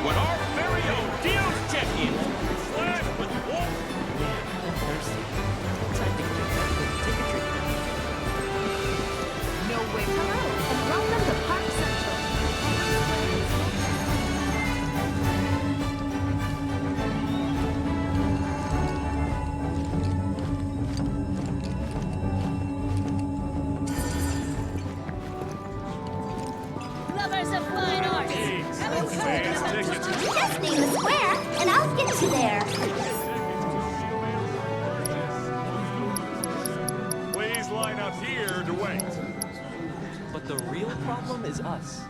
when our very own Dio's check-in slash with Wolf. Man, I'm thirsty. Time to get back to the ticket treatment. No way. Hello, and welcome to Park Central. Lovers of fine arts. Tickets. Just name the square, and I'll get you there. Please line up here to wait. But the real problem is us.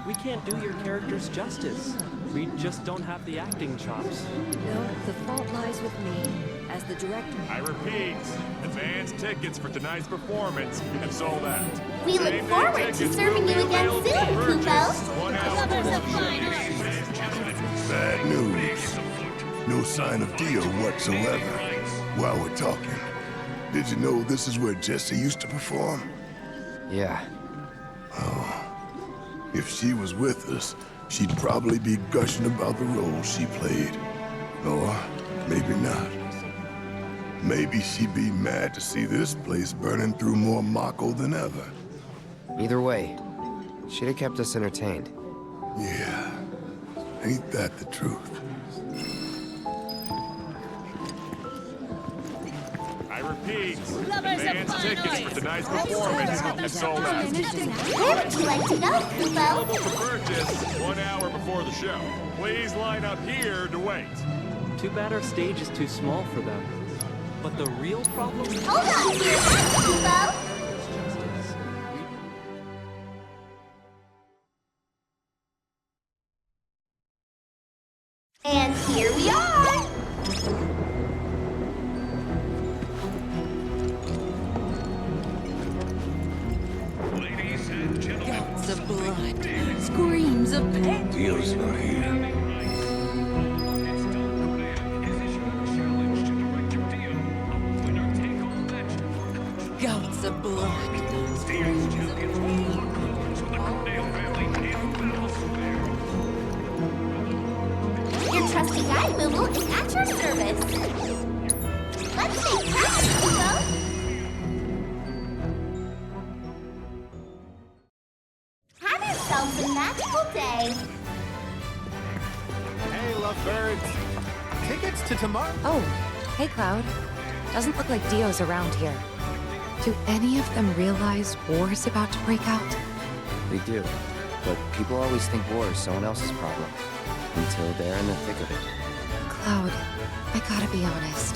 We can't do your characters justice. We just don't have the acting chops. No, the fault lies with me, as the director. I repeat, advance tickets for tonight's performance have sold out. We look Same-day forward to tickets serving will you be again available soon, for Kubo. purchase 1 hour Lovers before of the fine show. Bad news. No sign of Dio whatsoever. While we're talking, did you know this is where Jesse used to perform? Yeah. Oh. If she was with us, she'd probably be gushing about the role she played. Or maybe not. Maybe she'd be mad to see this place burning through more Mako than ever. Either way, she'd have kept us entertained. Yeah. Ain't that the truth? I repeat, Lovers of advance fine tickets arts. for tonight's performance have sold out. Where would you like to go, Available Kubo? for purchase 1 hour before the show. Please line up here to wait. Too bad our stage is too small for them. But the real problem is Hold on to your hats, Kubo. And here we are! Gouts of blood, screams of pain. Dio's not here. Gouts of blood, screams of pain. Your trusty guide, Boo is at your service. Let's make practice, Kubo. Have yourselves a magical day. Hey, lovebirds. Tickets to tomorrow. Oh, hey, Cloud. Doesn't look like Dio's around here. Do any of them realize war's about to break out? They do. But people always think war is someone else's problem. Until they're in the thick of it. Cloud, I gotta be honest.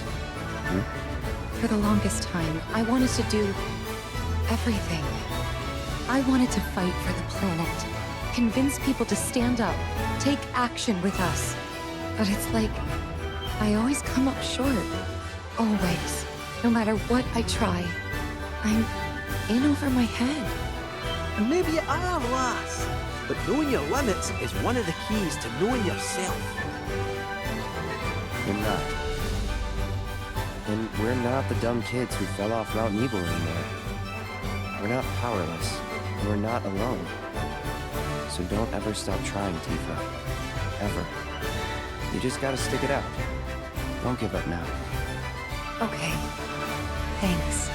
For the longest time, I wanted to do everything. I wanted to fight for the planet, convince people to stand up, take action with us. But it's like, I always come up short. Always. No matter what I try, I'm in over my head. And maybe you are, lass. But knowing your limits is one of the keys to knowing yourself. You're not. And we're not the dumb kids who fell off Mount Nebo anymore. We're not powerless, and we're not alone. So don't ever stop trying, Tifa. Ever. You just gotta stick it out. Don't give up now. Okay. Thanks.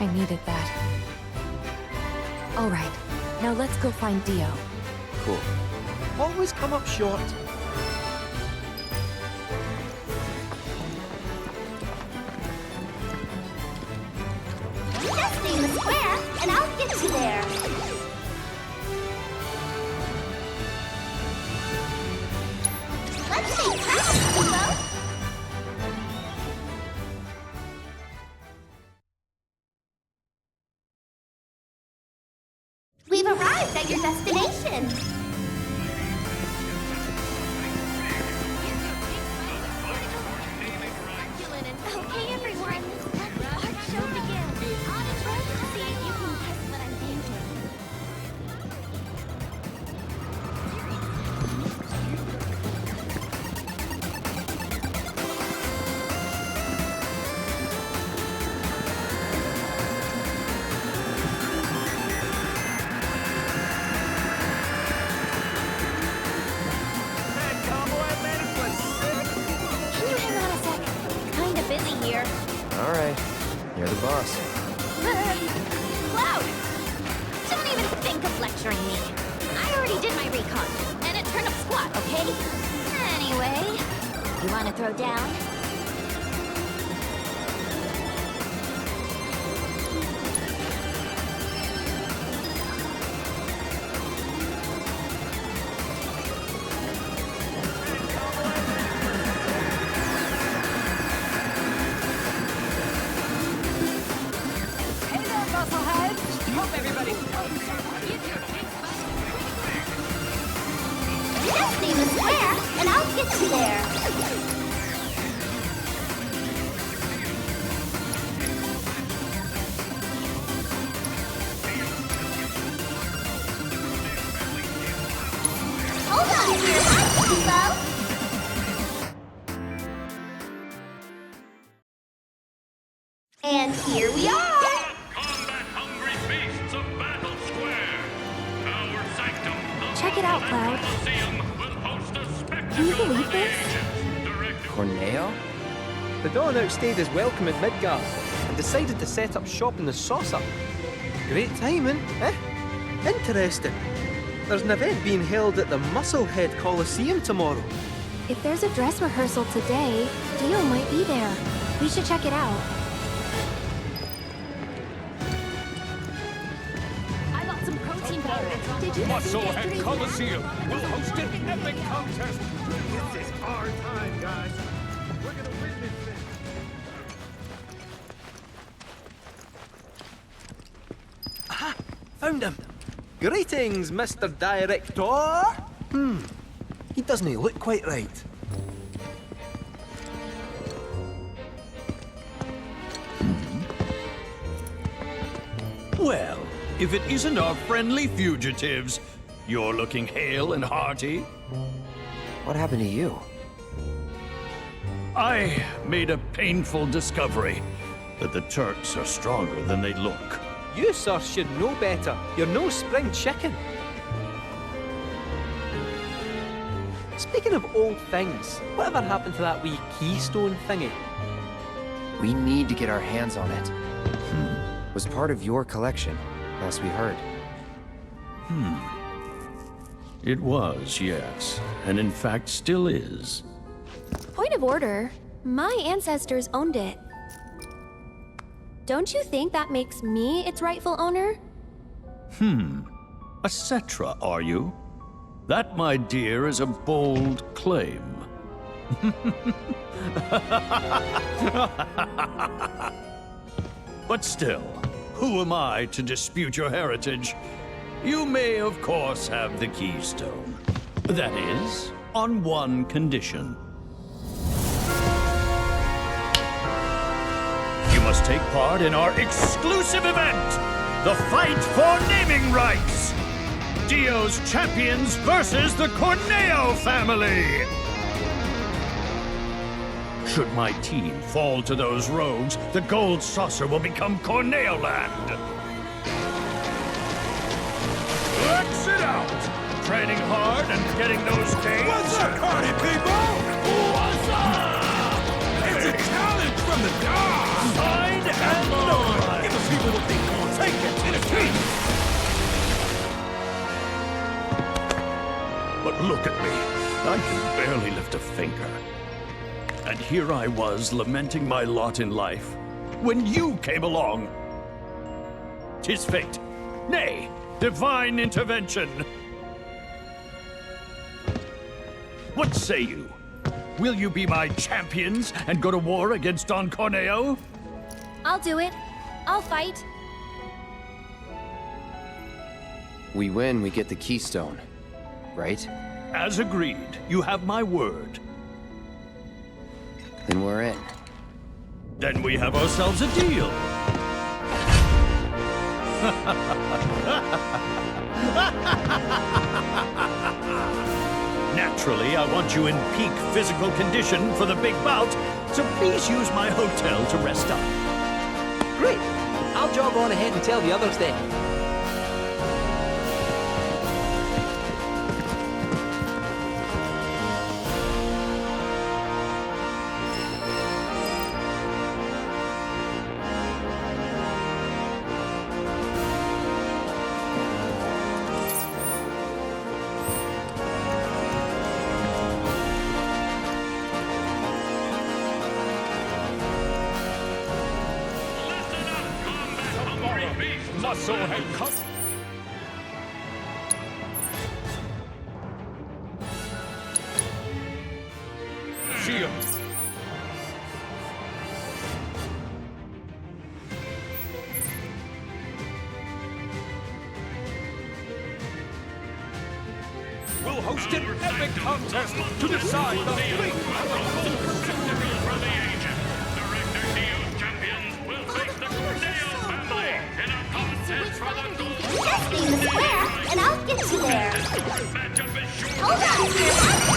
I needed that. All right. Now let's go find Dio. Cool. Always come up short. Just name the square, and I'll get you there. Let's make practice, Kubo. We've arrived at your destination. Okay, everyone. Let the art show begin. Auditorium to see if you can guess what I'm thinking. here. All right. You're the boss. Cloud! Don't even think of lecturing me. I already did my recon, and it turned up squat, okay? Anyway, you want to throw down? Just name a square, and I'll get you there. Hold on to your butts, people. And here we are. Check it out, Cloud. Can you believe this? Corneo? The Dawn outstayed his welcome in Midgard and decided to set up shop in the Saucer. Great timing, eh? Interesting. There's an event being held at the Musclehead Coliseum tomorrow. If there's a dress rehearsal today, Dio might be there. We should check it out. I got some protein powder. Did you Musclehead Coliseum will host an epic contest. This is our time, guys. We're gonna win this thing. Aha! Found him! Greetings, Mr. Director! He doesn't look quite right. Well, if it isn't our friendly fugitives, you're looking hale and hearty. What happened to you? I made a painful discovery that the Turks are stronger than they look. You, sir, should know better. You're no spring chicken. Speaking of old things, whatever happened to that wee keystone thingy? We need to get our hands on it. Was part of your collection, last we heard. It was, yes. And in fact, still is. Point of order. My ancestors owned it. Don't you think that makes me its rightful owner? A Cetra, are you? That, my dear, is a bold claim. But still, who am I to dispute your heritage? You may, of course, have the keystone. That is, on one condition. You must take part in our exclusive event, the Fight for Naming Rights! Dio's champions versus the Corneo family! Should my team fall to those rogues, the gold saucer will become Corneo land. Let's it out! Training hard and getting those gains. What's up, party people? What's up? It's a challenge from the gods! Side and lower! Give the people what they gonna take it to the teeth! But look at me. I can barely lift a finger. And here I was, lamenting my lot in life, when you came along. 'Tis fate. Nay, divine intervention. What say you? Will you be my champions and go to war against Don Corneo? I'll do it. I'll fight. We win, we get the keystone, right? As agreed. You have my word. Then we're in. Then we have ourselves a deal. Naturally, I want you in peak physical condition for the big bout, so please use my hotel to rest up. Great! I'll jog on ahead and tell the others then. castle and come. See ya. We'll host an epic contest to decide the fate of the Just be in the square, and I'll get you there. Hold on,